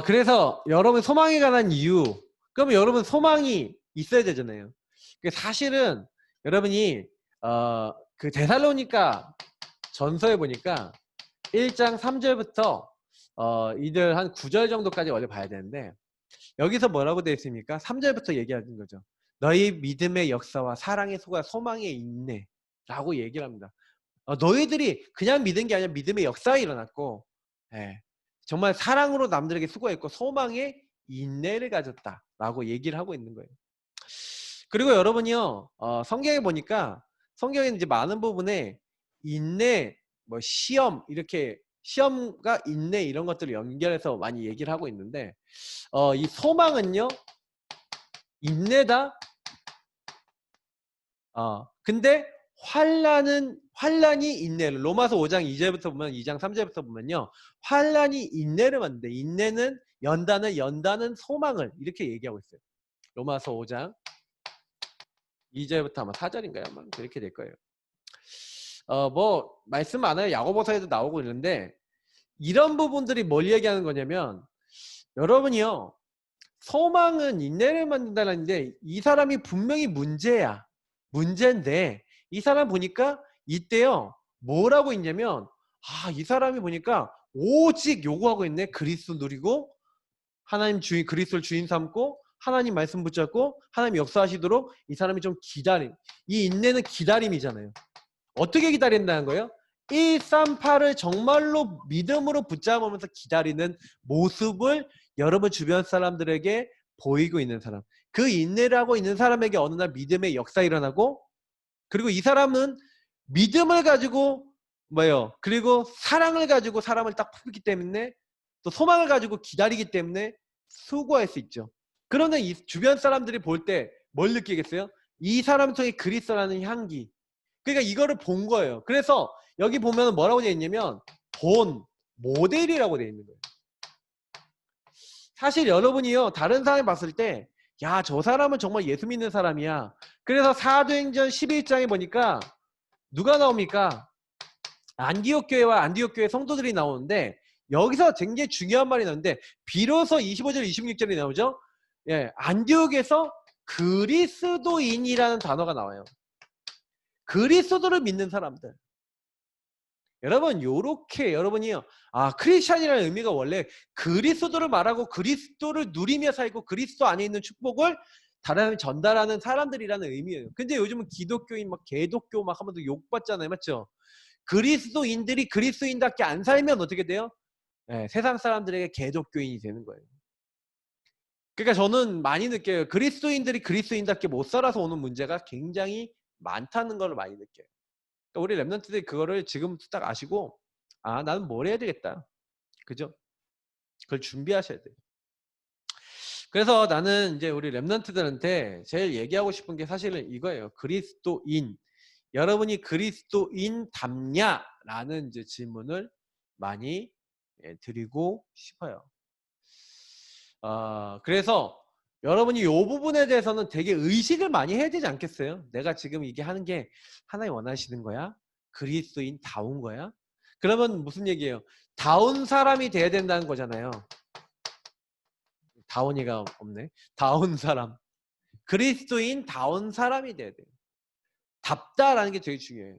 Speaker 1: 그래서 여러분 소망에 관한 이유. 그러면 여러분 소망이 있어야 되잖아요. 사실은 여러분이 그 데살로니가 전서에 보니까 1장 3절부터 이들 한 9절 정도까지 원래 봐야 되는데, 여기서 뭐라고 되어 있습니까? 3절부터 얘기하는 거죠. 너희 믿음의 역사와 사랑의 소가 소망에 있네 라고 얘기를 합니다. 너희들이 그냥 믿은 게 아니라 믿음의 역사가 일어났고, 정말 사랑으로 남들에게 수고했고 소망에 인내를 가졌다라고 얘기를 하고 있는 거예요. 그리고 여러분이요, 성경에 보니까 성경에는 이제 많은 부분에 인내, 시험, 이렇게 시험과 인내 이런 것들을 연결해서 많이 얘기를 하고 있는데, 이 소망은요 인내다. 근데 환란이 인내를, 로마서 5장 2절부터 보면, 2장 3절부터 보면요, 환란이 인내를 만드는데, 인내는 연다는 소망을, 이렇게 얘기하고 있어요. 로마서 5장 2절부터 아마 4절인가요? 아마 그렇게 될 거예요. 말씀 많아요. 야고보서에도 나오고 이런데, 이런 부분들이 뭘 얘기하는 거냐면, 여러분이요, 소망은 인내를 만든다는데 이 사람이 분명히 문제인데, 이 사람 보니까 이때요 뭐라고 있냐면, 이 사람이 보니까 오직 요구하고 있네. 그리스도 누리고 하나님 주인, 그리스도를 주인 삼고 하나님 말씀 붙잡고 하나님 역사하시도록 이 사람이 좀 기다림. 이 인내는 기다림이잖아요. 어떻게 기다린다는 거예요? 138을 정말로 믿음으로 붙잡으면서 기다리는 모습을 여러분 주변 사람들에게 보이고 있는 사람, 그 인내를 하고 있는 사람에게 어느 날 믿음의 역사가 일어나고, 그리고 이 사람은 믿음을 가지고 그리고 사랑을 가지고 사람을 딱 품기 때문에, 또 소망을 가지고 기다리기 때문에 수고할 수 있죠. 그러면 이 주변 사람들이 볼 때 뭘 느끼겠어요? 이 사람을 통해 그리스도라는 향기. 그러니까 이거를 본 거예요. 그래서 여기 보면 뭐라고 되어 있냐면 본 모델이라고 되어 있는 거예요. 사실 여러분이요, 다른 사람이 봤을 때 저 사람은 정말 예수 믿는 사람이야. 그래서 사도행전 11장에 보니까 누가 나옵니까? 안디옥 교회와 안디옥 교회 성도들이 나오는데, 여기서 굉장히 중요한 말이 나오는데, 비로소 25절 26절이 나오죠. 안디옥에서 그리스도인이라는 단어가 나와요. 그리스도를 믿는 사람들. 여러분, 요렇게 여러분이요, 크리스찬이라는 의미가 원래 그리스도를 말하고 그리스도를 누리며 살고 그리스도 안에 있는 축복을 다른 사람이 전달하는 사람들이라는 의미예요. 근데 요즘은 기독교인 개독교 하면서 욕받잖아요. 맞죠? 그리스도인들이 그리스도인답게 안 살면 어떻게 돼요? 세상 사람들에게 개독교인이 되는 거예요. 그러니까 저는 많이 느껴요. 그리스도인들이 그리스도인답게 못 살아서 오는 문제가 굉장히 많다는 걸 많이 느껴요. 우리 랩런트들이 그거를 지금부터 딱 아시고 아 나는 뭘 해야 되겠다. 그죠? 그걸 준비하셔야 돼요. 그래서 나는 이제 우리 랩런트들한테 제일 얘기하고 싶은 게 사실은 이거예요. 그리스도인. 여러분이 그리스도인 답냐라는 이제 질문을 많이 드리고 싶어요. 그래서 여러분이 이 부분에 대해서는 되게 의식을 많이 해야 되지 않겠어요? 내가 지금 이게 하는 게 하나님 원하시는 거야? 그리스도인 다운 거야? 그러면 무슨 얘기예요? 다운 사람이 돼야 된다는 거잖아요. 다운이가 없네. 다운 사람. 그리스도인 다운 사람이 돼야 돼요. 답다라는 게 되게 중요해요.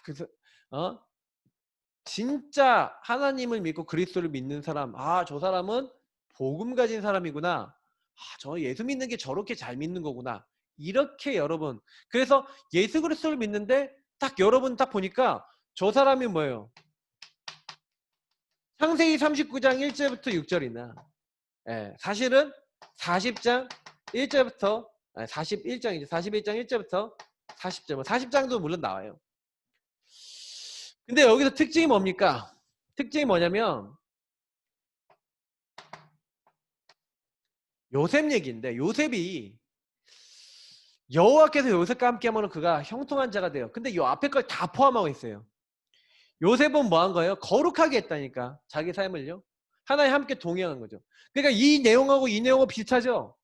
Speaker 1: 그래서 진짜 하나님을 믿고 그리스도를 믿는 사람, 저 사람은 복음 가진 사람이구나. 저 예수 믿는 게 저렇게 잘 믿는 거구나. 이렇게 여러분. 그래서 예수 그리스도를 믿는데 딱 여러분 딱 보니까 저 사람이 뭐예요? 창세기 39장 1절부터 6절이나 사실은 40장 1절부터 41장이죠. 41장 1절부터 40절. 40장도 물론 나와요. 근데 여기서 특징이 뭡니까? 특징이 뭐냐면 요셉 얘기인데 요셉이 여호와께서 요셉과 함께하면 그가 형통한 자가 돼요. 근데 이 앞에 걸 다 포함하고 있어요. 요셉은 뭐 한 거예요? 거룩하게 했다니까. 자기 삶을요. 하나님 함께 동행한 거죠. 그러니까 이 내용하고 이 내용은 비슷하죠.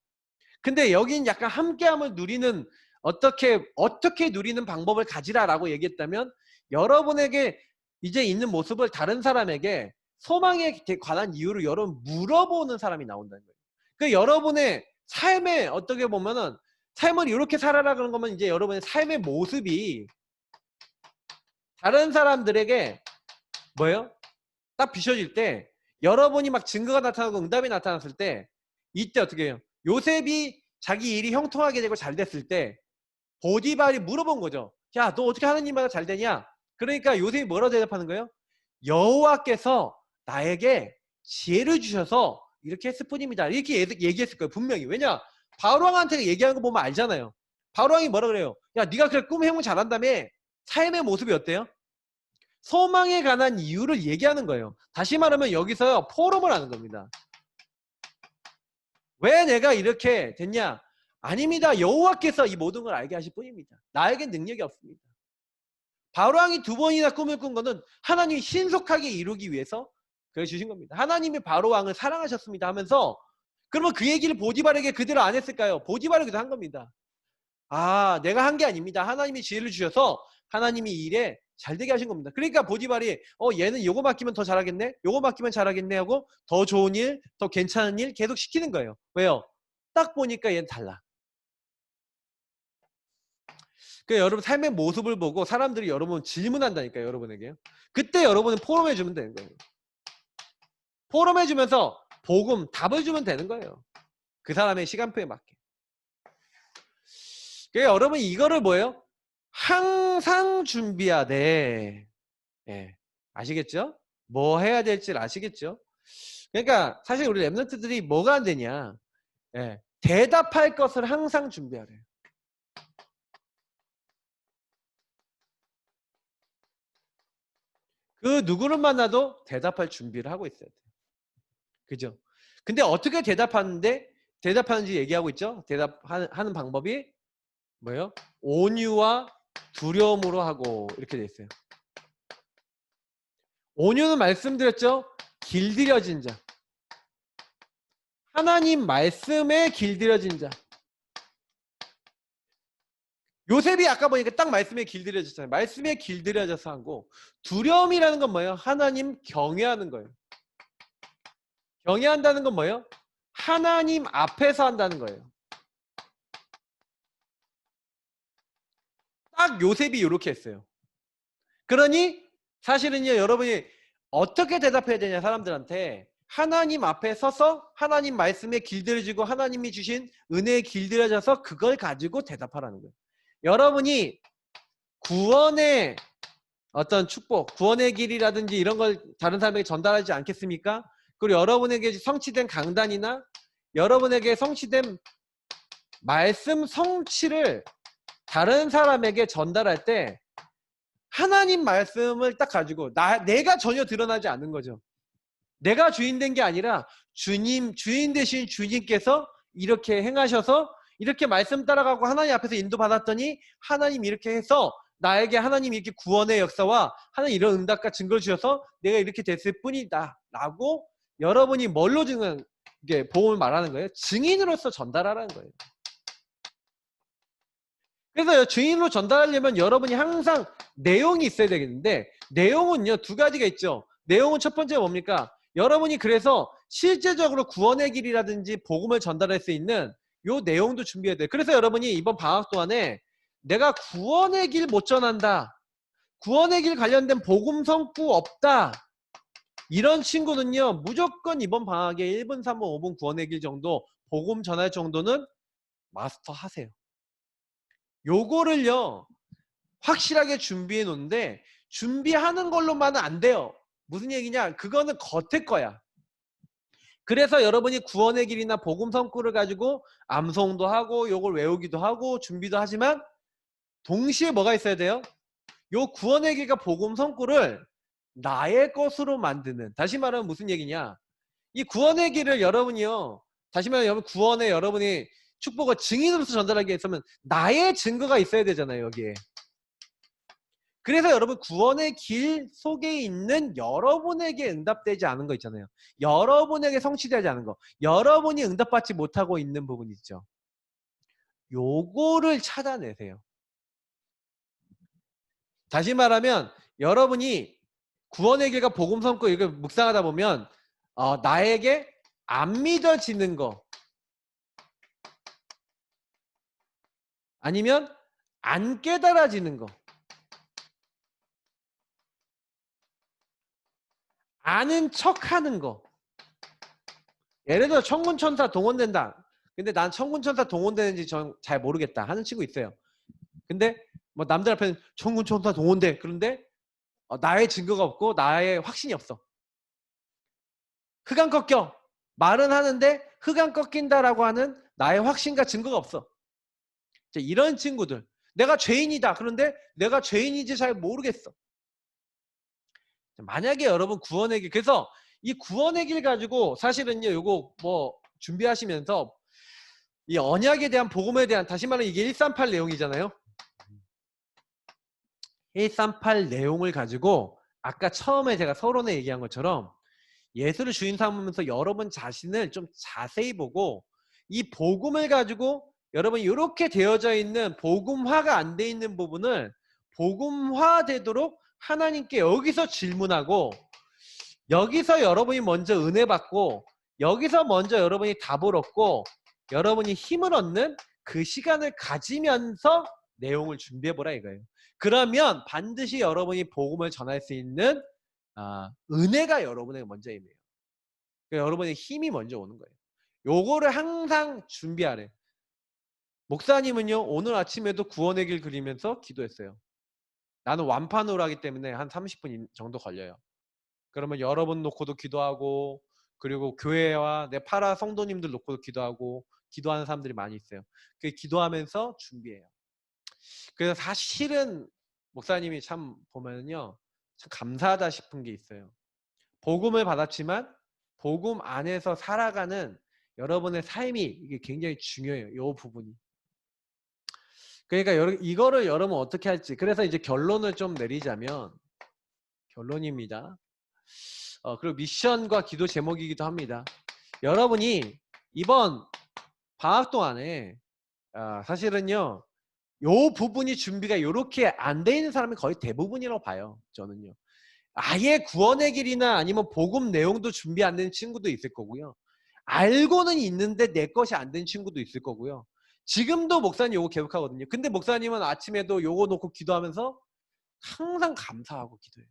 Speaker 1: 근데 여긴 약간 함께함을 누리는 어떻게 누리는 방법을 가지라라고 얘기했다면 여러분에게 이제 있는 모습을 다른 사람에게 소망에 관한 이유를 여러분 물어보는 사람이 나온다는 거예요. 그 여러분의 삶에 어떻게 보면은 삶을 이렇게 살아라 그런 거면 이제 여러분의 삶의 모습이 다른 사람들에게 뭐예요? 딱 비춰질 때 여러분이 막 증거가 나타나고 응답이 나타났을 때 이때 어떻게 해요? 요셉이 자기 일이 형통하게 되고 잘 됐을 때 보디발이 물어본 거죠. 야, 너 어떻게 하느님마다 잘 되냐? 그러니까 요셉이 뭐라고 대답하는 거예요? 여호와께서 나에게 지혜를 주셔서 이렇게 했을 뿐입니다. 이렇게 얘기했을 거예요. 분명히. 왜냐? 바로왕한테 얘기하는 거 보면 알잖아요. 바로왕이 뭐라 그래요? 야, 네가 그래 꿈 해몽 잘한다며. 삶의 모습이 어때요? 소망에 관한 이유를 얘기하는 거예요. 다시 말하면 여기서 포럼을 하는 겁니다. 왜 내가 이렇게 됐냐? 아닙니다. 여호와께서 이 모든 걸 알게 하실 뿐입니다. 나에겐 능력이 없습니다. 바로왕이 2번이나 꿈을 꾼 거는 하나님이 신속하게 이루기 위해서 그래 주신 겁니다. 하나님이 바로왕을 사랑하셨습니다 하면서 그러면 그 얘기를 보디발에게 그대로 안 했을까요? 보디발에게도 한 겁니다. 내가 한 게 아닙니다. 하나님이 지혜를 주셔서 하나님이 이 일에 잘 되게 하신 겁니다. 그러니까 보디발이 얘는 요거 맡기면 더 잘하겠네? 요거 맡기면 잘하겠네 하고 더 좋은 일, 더 괜찮은 일 계속 시키는 거예요. 왜요? 딱 보니까 얘는 달라. 그러니까 여러분 삶의 모습을 보고 사람들이 여러분 질문한다니까요. 여러분에게. 그때 여러분은 포럼해 주면 되는 거예요. 포럼해 주면서 복음 답을 주면 되는 거예요. 그 사람의 시간표에 맞게. 그러니까 여러분 이거를 뭐예요? 항상 준비하되 아시겠죠? 뭐 해야 될지를 아시겠죠? 그러니까 사실 우리 랩런트들이 뭐가 안 되냐? 대답할 것을 항상 준비하래요. 그 누구를 만나도 대답할 준비를 하고 있어야 돼요. 그죠? 근데 어떻게 대답하는지 얘기하고 있죠? 대답하는 방법이 뭐예요? 온유와 두려움으로 하고 이렇게 돼 있어요. 온유는 말씀드렸죠? 길들여진 자. 하나님 말씀에 길들여진 자. 요셉이 아까 보니까 딱 말씀에 길들여졌잖아요. 말씀에 길들여져서 하고 두려움이라는 건 뭐예요? 하나님 경외하는 거예요. 경외한다는 건 뭐예요? 하나님 앞에서 한다는 거예요. 딱 요셉이 이렇게 했어요. 그러니 사실은요 여러분이 어떻게 대답해야 되냐 사람들한테 하나님 앞에 서서 하나님 말씀에 길들여지고 하나님이 주신 은혜에 길들여져서 그걸 가지고 대답하라는 거예요. 여러분이 구원의 어떤 축복, 구원의 길이라든지 이런 걸 다른 사람에게 전달하지 않겠습니까? 그리고 여러분에게 성취된 강단이나 여러분에게 성취된 말씀 성취를 다른 사람에게 전달할 때 하나님 말씀을 딱 가지고 내가 전혀 드러나지 않는 거죠. 내가 주인 된 게 아니라 주인 되신 주님께서 이렇게 행하셔서 이렇게 말씀 따라가고 하나님 앞에서 인도받았더니 하나님 이렇게 해서 나에게 하나님 이렇게 구원의 역사와 하나님 이런 응답과 증거를 주셔서 내가 이렇게 됐을 뿐이다 라고 여러분이 뭘로 복음을 말하는 거예요? 증인으로서 전달하라는 거예요. 그래서 증인으로 전달하려면 여러분이 항상 내용이 있어야 되겠는데 내용은요 2가지가 있죠. 내용은 첫 번째 뭡니까? 여러분이 그래서 실제적으로 구원의 길이라든지 복음을 전달할 수 있는 요 내용도 준비해야 돼요. 그래서 여러분이 이번 방학 동안에 내가 구원의 길 못 전한다. 구원의 길 관련된 복음 성구 없다. 이런 친구는요. 무조건 이번 방학에 1분, 3분, 5분 구원의 길 정도 복음 전할 정도는 마스터 하세요. 요거를요. 확실하게 준비해 놓는데 준비하는 걸로만은 안 돼요. 무슨 얘기냐? 그거는 겉에 거야. 그래서 여러분이 구원의 길이나 복음 성구를 가지고 암송도 하고 요걸 외우기도 하고 준비도 하지만 동시에 뭐가 있어야 돼요? 요 구원의 길과 복음 성구를 나의 것으로 만드는, 다시 말하면 무슨 얘기냐? 이 구원의 길을 여러분이요, 다시 말하면 여러분 구원에 여러분이 축복을 증인으로서 전달하기 위해서는 나의 증거가 있어야 되잖아요. 여기에. 그래서 여러분 구원의 길 속에 있는 여러분에게 응답되지 않은 거 있잖아요. 여러분에게 성취되지 않은 거, 여러분이 응답받지 못하고 있는 부분 있죠. 요거를 찾아내세요. 다시 말하면 여러분이 구원의 길과 복음 성구 이걸 묵상하다 보면 나에게 안 믿어지는 거 아니면 안 깨달아지는 거, 아는 척하는 거. 예를 들어 천군천사 동원된다. 근데 난 천군천사 동원되는지 전 잘 모르겠다 하는 친구 있어요. 근데 뭐 남들 앞에는 천군천사 동원돼. 그런데 나의 증거가 없고 나의 확신이 없어. 흑암 꺾여. 말은 하는데 흑암 꺾인다라고 하는 나의 확신과 증거가 없어. 이런 친구들. 내가 죄인이다. 그런데 내가 죄인인지 잘 모르겠어. 만약에 여러분 구원의 길, 그래서 이 구원의 길 가지고 사실은요, 요거 뭐 준비하시면서 이 언약에 대한 복음에 대한, 다시 말하면 이게 138 내용이잖아요. 138 내용을 가지고 아까 처음에 제가 서론에 얘기한 것처럼 예수를 주인 삼으면서 여러분 자신을 좀 자세히 보고 이 복음을 가지고 여러분 이렇게 되어져 있는 복음화가 안 돼 있는 부분을 복음화되도록 하나님께 여기서 질문하고 여기서 여러분이 먼저 은혜 받고 여기서 먼저 여러분이 답을 얻고 여러분이 힘을 얻는 그 시간을 가지면서 내용을 준비해보라 이거예요. 그러면 반드시 여러분이 복음을 전할 수 있는 은혜가 여러분에게 먼저 임해요. 그러니까 여러분의 힘이 먼저 오는 거예요. 요거를 항상 준비하래. 목사님은요 오늘 아침에도 구원의 길 그리면서 기도했어요. 나는 완판으로 하기 때문에 한 30분 정도 걸려요. 그러면 여러분 놓고도 기도하고 그리고 교회와 내 파라 성도님들 놓고도 기도하고 기도하는 사람들이 많이 있어요. 그 기도하면서 준비해요. 그래서 사실은 목사님이 참 보면요 참 감사하다 싶은 게 있어요. 복음을 받았지만 복음 안에서 살아가는 여러분의 삶이 이게 굉장히 중요해요. 이 부분이. 그러니까 이거를 여러분 어떻게 할지. 그래서 이제 결론을 좀 내리자면 결론입니다. 그리고 미션과 기도 제목이기도 합니다. 여러분이 이번 방학 동안에 사실은요 요 부분이 준비가 이렇게 안 돼 있는 사람이 거의 대부분이라고 봐요. 저는요. 아예 구원의 길이나 아니면 복음 내용도 준비 안 된 친구도 있을 거고요. 알고는 있는데 내 것이 안 된 친구도 있을 거고요. 지금도 목사님 요거 계속하거든요. 근데 목사님은 아침에도 요거 놓고 기도하면서 항상 감사하고 기도해요.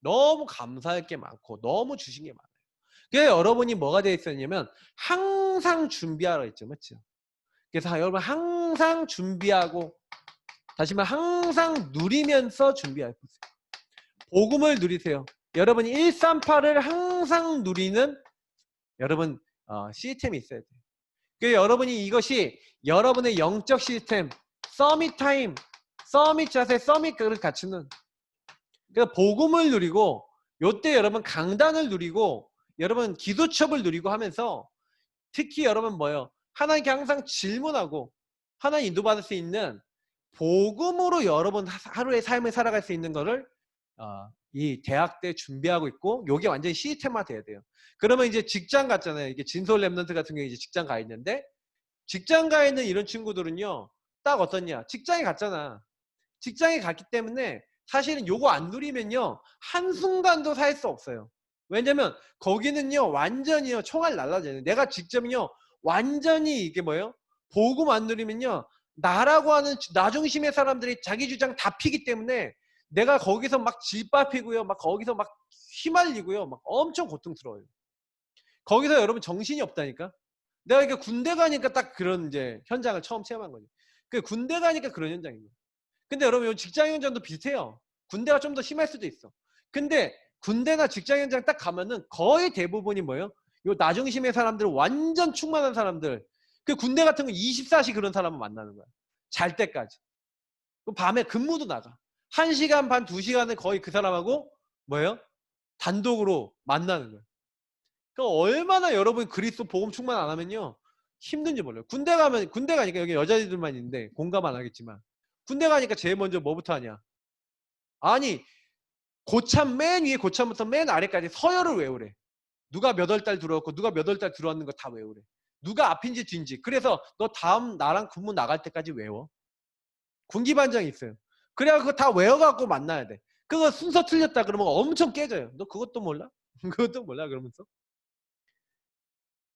Speaker 1: 너무 감사할 게 많고 너무 주신 게 많아요. 그래서 여러분이 뭐가 되어 있었냐면 항상 준비하라 했죠. 맞죠? 그래서 여러분 항상 준비하고 다시 말해 항상 누리면서 준비할 거예요. 복음을 누리세요. 여러분이 138을 항상 누리는 여러분 시스템이 있어야 돼요. 그래서 여러분이 이것이 여러분의 영적 시스템, 서밋 타임, 서밋 자세, 서밋 그릇 갖추는 그래서 복음을 누리고 요때 여러분 강단을 누리고 여러분 기도 취업을 누리고 하면서 특히 여러분 뭐예요? 하나님께 항상 질문하고 하나님 인도받을 수 있는 복음으로 여러분 하루의 삶을 살아갈 수 있는 거를 이 대학 때 준비하고 있고 요게 완전히 시스템화 돼야 돼요. 그러면 이제 직장 갔잖아요. 이게 진솔 랩런트 같은 경우에 이제 직장 가 있는데 직장 가 있는 이런 친구들은요. 딱 어떻냐? 직장에 갔잖아. 직장에 갔기 때문에 사실은 요거 안 누리면요. 한순간도 살 수 없어요. 왜냐면 거기는요. 완전히요. 총알 날라져요. 내가 직접요. 완전히 이게 뭐예요? 복음 안 누리면요. 나라고 하는 나 중심의 사람들이 자기 주장 다 피기 때문에 내가 거기서 막 질밥히고요. 막 거기서 막 휘말리고요. 막 엄청 고통스러워요. 거기서 여러분 정신이 없다니까. 내가 이게 군대 가니까 딱 그런 이제 현장을 처음 체험한 거죠. 그 군대 가니까 그런 현장입니다. 근데 여러분 직장 현장도 비슷해요. 군대가 좀 더 심할 수도 있어. 근데 군대나 직장 현장 딱 가면은 거의 대부분이 뭐예요? 요 나중심의 사람들 완전 충만한 사람들. 그 군대 같은 거 24시 그런 사람을 만나는 거야. 잘 때까지. 밤에 근무도 나가. 1시간 반, 2시간을 거의 그 사람하고 뭐예요? 단독으로 만나는 거예요. 그러니까 얼마나 여러분 그리스도 복음 충만 안 하면요. 힘든지 몰라요. 군대 가면 군대 가니까 여기 여자들만 있는데 공감 안 하겠지만 군대 가니까 제일 먼저 뭐부터 하냐? 아니 고참 맨 위에 고참부터 맨 아래까지 서열을 외우래. 누가 몇 월 달 들어왔고 누가 몇 월 달 들어왔는 거 다 외우래. 누가 앞인지 뒤인지. 그래서 너 다음 나랑 근무 나갈 때까지 외워. 군기반장이 있어요. 그래야 그거 다 외워갖고 만나야 돼. 그거 순서 틀렸다 그러면 엄청 깨져요. 너 그것도 몰라? 그것도 몰라 그러면서.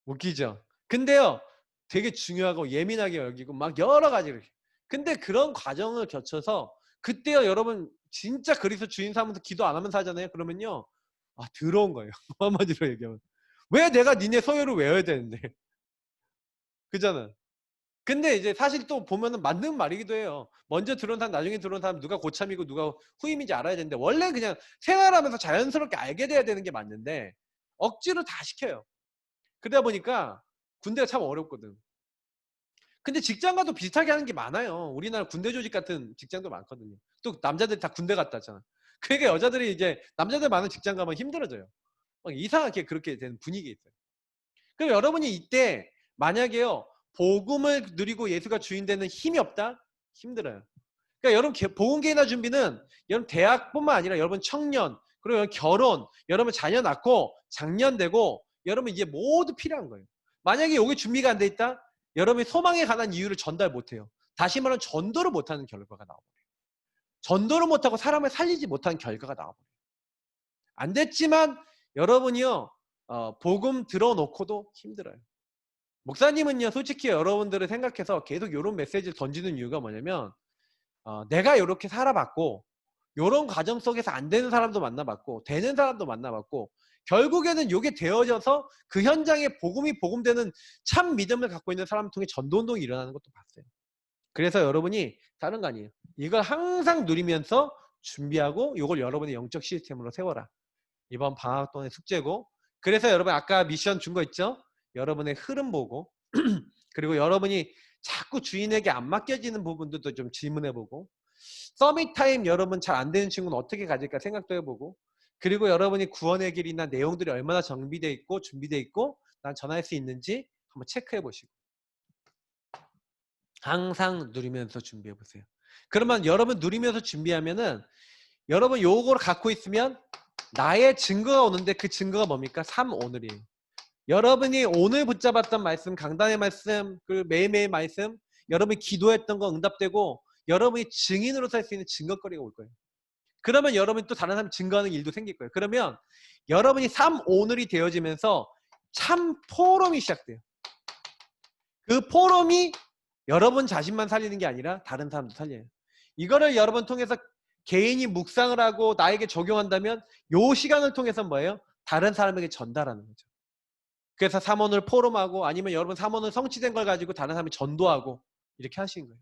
Speaker 1: 웃기죠? 근데요. 되게 중요하고 예민하게 여기고 막 여러 가지를. 근데 그런 과정을 거쳐서 그때요 여러분 진짜 그리스도 주인 삼아서 기도 안 하면서 하잖아요. 그러면요. 더러운 거예요. 한마디로 얘기하면. 왜 내가 니네 서열을 외워야 되는데. 그잖아. 근데 이제 사실 또 보면은 맞는 말이기도 해요. 먼저 들어온 사람 나중에 들어온 사람 누가 고참이고 누가 후임인지 알아야 되는데 원래 그냥 생활하면서 자연스럽게 알게 돼야 되는 게 맞는데 억지로 다 시켜요. 그러다 보니까 군대가 참 어렵거든. 근데 직장 가도 비슷하게 하는 게 많아요. 우리나라 군대 조직 같은 직장도 많거든요. 또 남자들이 다 군대 갔다 왔잖아. 그러니까 여자들이 이제 남자들 많은 직장 가면 힘들어져요. 막 이상하게 그렇게 되는 분위기에 있어요. 그럼 여러분이 이때 만약에요. 복음을 누리고 예수가 주인 되는 힘이 없다? 힘들어요. 그러니까 여러분 복음 개인화 준비는 여러분 대학뿐만 아니라 여러분 청년 그리고 여러분 결혼 여러분 자녀 낳고 장년되고 여러분 이게 모두 필요한 거예요. 만약에 여기 준비가 안 돼 있다? 여러분이 소망에 관한 이유를 전달 못해요. 다시 말하면 전도를 못하는 결과가 나와버려요. 전도를 못하고 사람을 살리지 못하는 결과가 나와버려요. 안 됐지만 여러분이요 복음 들어놓고도 힘들어요. 목사님은요 솔직히 여러분들을 생각해서 계속 이런 메시지를 던지는 이유가 뭐냐면 내가 이렇게 살아봤고 이런 과정 속에서 안 되는 사람도 만나봤고 되는 사람도 만나봤고 결국에는 이게 되어져서 그 현장에 복음이 복음되는 참 믿음을 갖고 있는 사람을 통해 전도운동이 일어나는 것도 봤어요. 그래서 여러분이 다른 거 아니에요. 이걸 항상 누리면서 준비하고 이걸 여러분의 영적 시스템으로 세워라. 이번 방학 동안의 숙제고 그래서 여러분 아까 미션 준 거 있죠? 여러분의 흐름 보고 그리고 여러분이 자꾸 주인에게 안 맡겨지는 부분들도 좀 질문해보고 서밋 타임 여러분 잘 안 되는 친구는 어떻게 가질까 생각도 해보고 그리고 여러분이 구원의 길이나 내용들이 얼마나 정비되어 있고 준비되어 있고 난 전할 수 있는지 한번 체크해 보시고 항상 누리면서 준비해 보세요. 그러면 여러분 누리면서 준비하면은 여러분 요거를 갖고 있으면 나의 증거가 오는데 그 증거가 뭡니까? 3오늘이에요. 여러분이 오늘 붙잡았던 말씀, 강단의 말씀, 그 매일매일 말씀, 여러분이 기도했던 거 응답되고 여러분이 증인으로 살 수 있는 증거거리가 올 거예요. 그러면 여러분이 또 다른 사람 증거하는 일도 생길 거예요. 그러면 여러분이 3오늘이 되어지면서 참 포럼이 시작돼요. 그 포럼이 여러분 자신만 살리는 게 아니라 다른 사람도 살려요. 이거를 여러분 통해서 개인이 묵상을 하고 나에게 적용한다면 요 시간을 통해서 뭐예요? 다른 사람에게 전달하는 거죠. 그래서 3원을 포럼하고 아니면 여러분 3원을 성취된 걸 가지고 다른 사람이 전도하고 이렇게 하시는 거예요.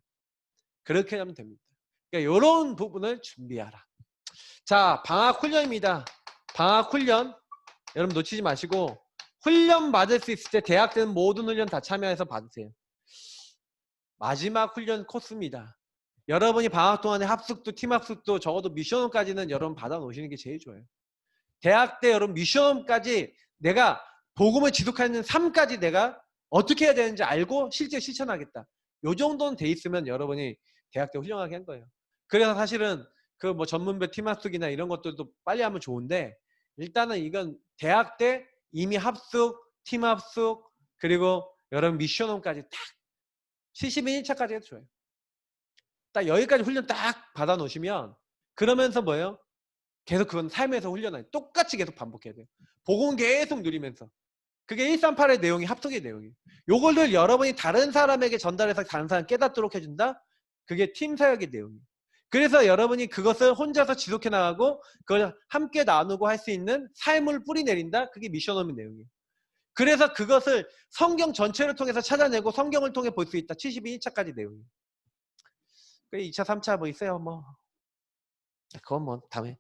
Speaker 1: 그렇게 하면 됩니다. 그러니까 이런 부분을 준비하라. 자, 방학 훈련입니다. 방학 훈련 여러분 놓치지 마시고 훈련 받을 수 있을 때 대학 때는 모든 훈련 다 참여해서 받으세요. 마지막 훈련 코스입니다. 여러분이 방학 동안에 합숙도 팀합숙도 적어도 미션홈까지는 여러분 받아 놓으시는 게 제일 좋아요. 대학 때 여러분 미션홈까지 내가 복음을 지속하는 삶까지 내가 어떻게 해야 되는지 알고 실제 실천하겠다. 요 정도는 돼 있으면 여러분이 대학 때 훌륭하게 한 거예요. 그래서 사실은 그 뭐 전문별 팀합숙이나 이런 것들도 빨리 하면 좋은데 일단은 이건 대학 때 이미 합숙, 팀합숙 그리고 여러분 미션홈까지 딱 70인 1차까지 해도 좋아요. 딱 여기까지 훈련 딱 받아 놓으시면 그러면서 뭐예요? 계속 그건 삶에서 훈련하니 똑같이 계속 반복해야 돼요. 복음 계속 누리면서. 그게 138의 내용이 합숙의 내용이에요. 요걸들 여러분이 다른 사람에게 전달해서 다른 사람 깨닫도록 해준다? 그게 팀 사역의 내용이에요. 그래서 여러분이 그것을 혼자서 지속해 나가고 그걸 함께 나누고 할 수 있는 삶을 뿌리내린다? 그게 미션홈의 내용이에요. 그래서 그것을 성경 전체를 통해서 찾아내고 성경을 통해 볼 수 있다. 72일차까지 내용이에요. 2차, 3차 뭐 있어요? 뭐 그건 뭐 다음에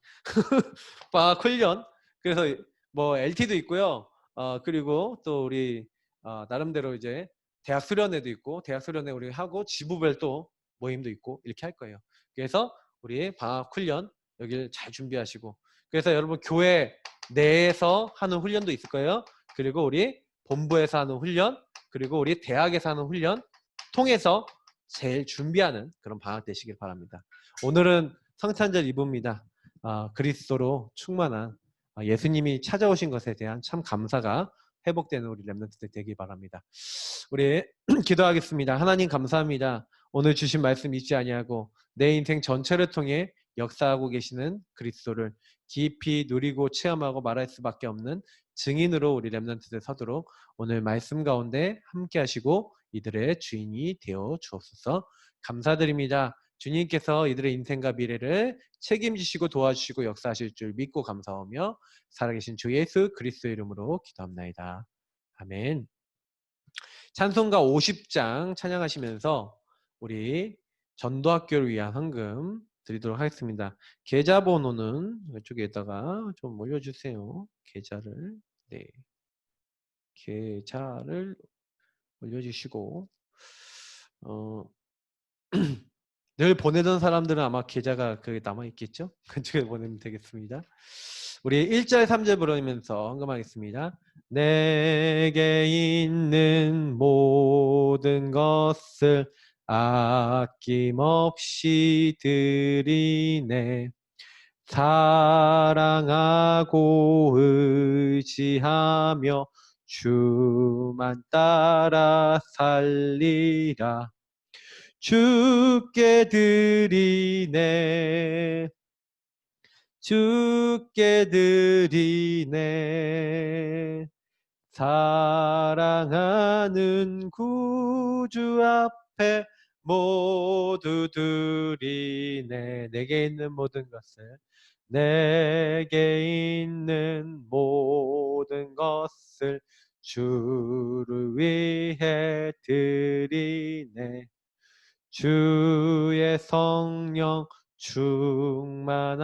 Speaker 1: 막 훈련. 그래서 뭐 LT도 있고요. 그리고 또 우리 나름대로 이제 대학 수련회도 있고 대학 수련회 우리 하고 지부별 또 모임도 있고 이렇게 할 거예요. 그래서 우리 방학 훈련 여기를 잘 준비하시고 그래서 여러분 교회 내에서 하는 훈련도 있을 거예요. 그리고 우리 본부에서 하는 훈련 그리고 우리 대학에서 하는 훈련 통해서 제일 준비하는 그런 방학 되시길 바랍니다. 오늘은 성찬절 이브입니다. 그리스도로 충만한 예수님이 찾아오신 것에 대한 참 감사가 회복되는 우리 렘넌트들 되기 바랍니다. 우리 기도하겠습니다. 하나님 감사합니다. 오늘 주신 말씀 잊지 아니하고 내 인생 전체를 통해 역사하고 계시는 그리스도를 깊이 누리고 체험하고 말할 수밖에 없는 증인으로 우리 렘넌트들 서도록 오늘 말씀 가운데 함께 하시고 이들의 주인이 되어 주옵소서. 감사드립니다. 주님께서 이들의 인생과 미래를 책임지시고 도와주시고 역사하실 줄 믿고 감사하며 살아계신 주 예수 그리스도 이름으로 기도합나이다. 아멘. 찬송가 50장 찬양하시면서 우리 전도학교를 위한 헌금 드리도록 하겠습니다. 계좌번호는 이쪽에다가 좀 올려주세요. 계좌를 네, 계좌를 올려주시고 늘 보내던 사람들은 아마 계좌가 그 남아 있겠죠? 그쪽에 보내면 되겠습니다. 우리 1절 3절 부르면서 헌금하겠습니다. 내게 있는 모든 것을 아낌없이 드리네. 사랑하고 의지하며 주만 따라 살리라. 주께 드리네. 주께 드리네. 사랑하는 구주 앞에 모두 드리네. 내게 있는 모든 것을 내게 있는 모든 것을 주를 위해 드리네. 주의 성령 충만하게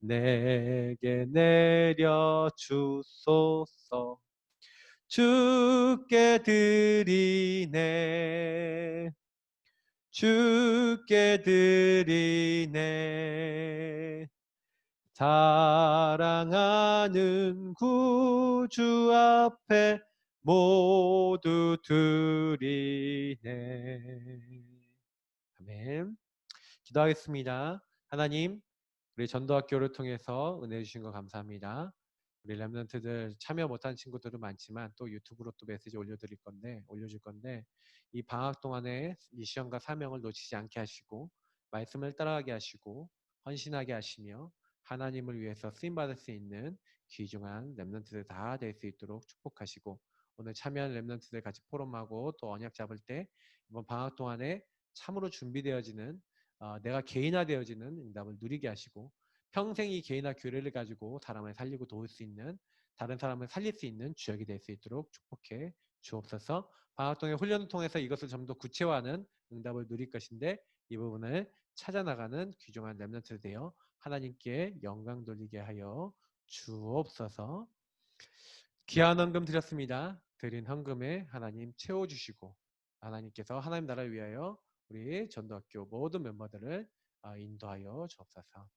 Speaker 1: 내게 내려 주소서. 주께 드리네. 주께 드리네. 사랑하는 구주 앞에 모두 드리네. 아멘. 기도하겠습니다. 하나님, 우리 전도학교를 통해서 은혜 주신 거 감사합니다. 우리 렘넌트들 참여 못한 친구들은 많지만 또 유튜브로 또 메시지 올려줄 건데 이 방학 동안에 미션과 사명을 놓치지 않게 하시고 말씀을 따라가게 하시고 헌신하게 하시며 하나님을 위해서 쓰임받을 수 있는 귀중한 렘넌트들 다 될 수 있도록 축복하시고 오늘 참여한 렘넌트들 같이 포럼하고 또 언약 잡을 때 이번 방학 동안에 참으로 준비되어지는 내가 개인화되어지는 응답을 누리게 하시고 평생 이 개인화 교회를 가지고 사람을 살리고 도울 수 있는 다른 사람을 살릴 수 있는 주역이 될 수 있도록 축복해 주옵소서. 방학 동안 훈련을 통해서 이것을 좀 더 구체화하는 응답을 누릴 것인데 이 부분을 찾아나가는 귀중한 렘넌트 되어 하나님께 영광 돌리게 하여 주옵소서. 귀한 헌금 드렸습니다. 드린 헌금에 하나님 채워주시고 하나님께서 하나님 나라를 위하여 우리 전도학교 모든 멤버들을 인도하여 주옵소서.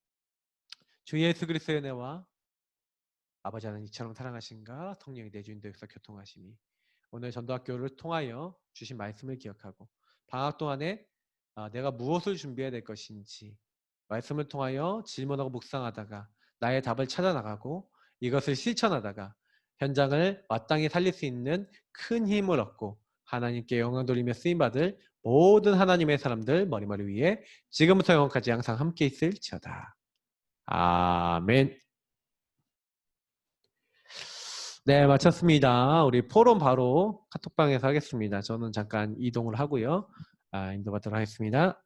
Speaker 1: 주 예수 그리스도의 은혜와 아버지 하나님 이처럼 사랑하신가 성령이 내 주인 되어서 교통하심이 오늘 전도학교를 통하여 주신 말씀을 기억하고 방학 동안에 내가 무엇을 준비해야 될 것인지 말씀을 통하여 질문하고 묵상하다가 나의 답을 찾아 나가고 이것을 실천하다가 현장을 마땅히 살릴 수 있는 큰 힘을 얻고 하나님께 영광 돌리며 쓰임받을 모든 하나님의 사람들 머리머리 위에 지금부터 영원까지 항상 함께 있을지어다. 아멘. 네, 마쳤습니다. 우리 포럼 바로 카톡방에서 하겠습니다. 저는 잠깐 이동을 하고요. 인도받도록 하겠습니다.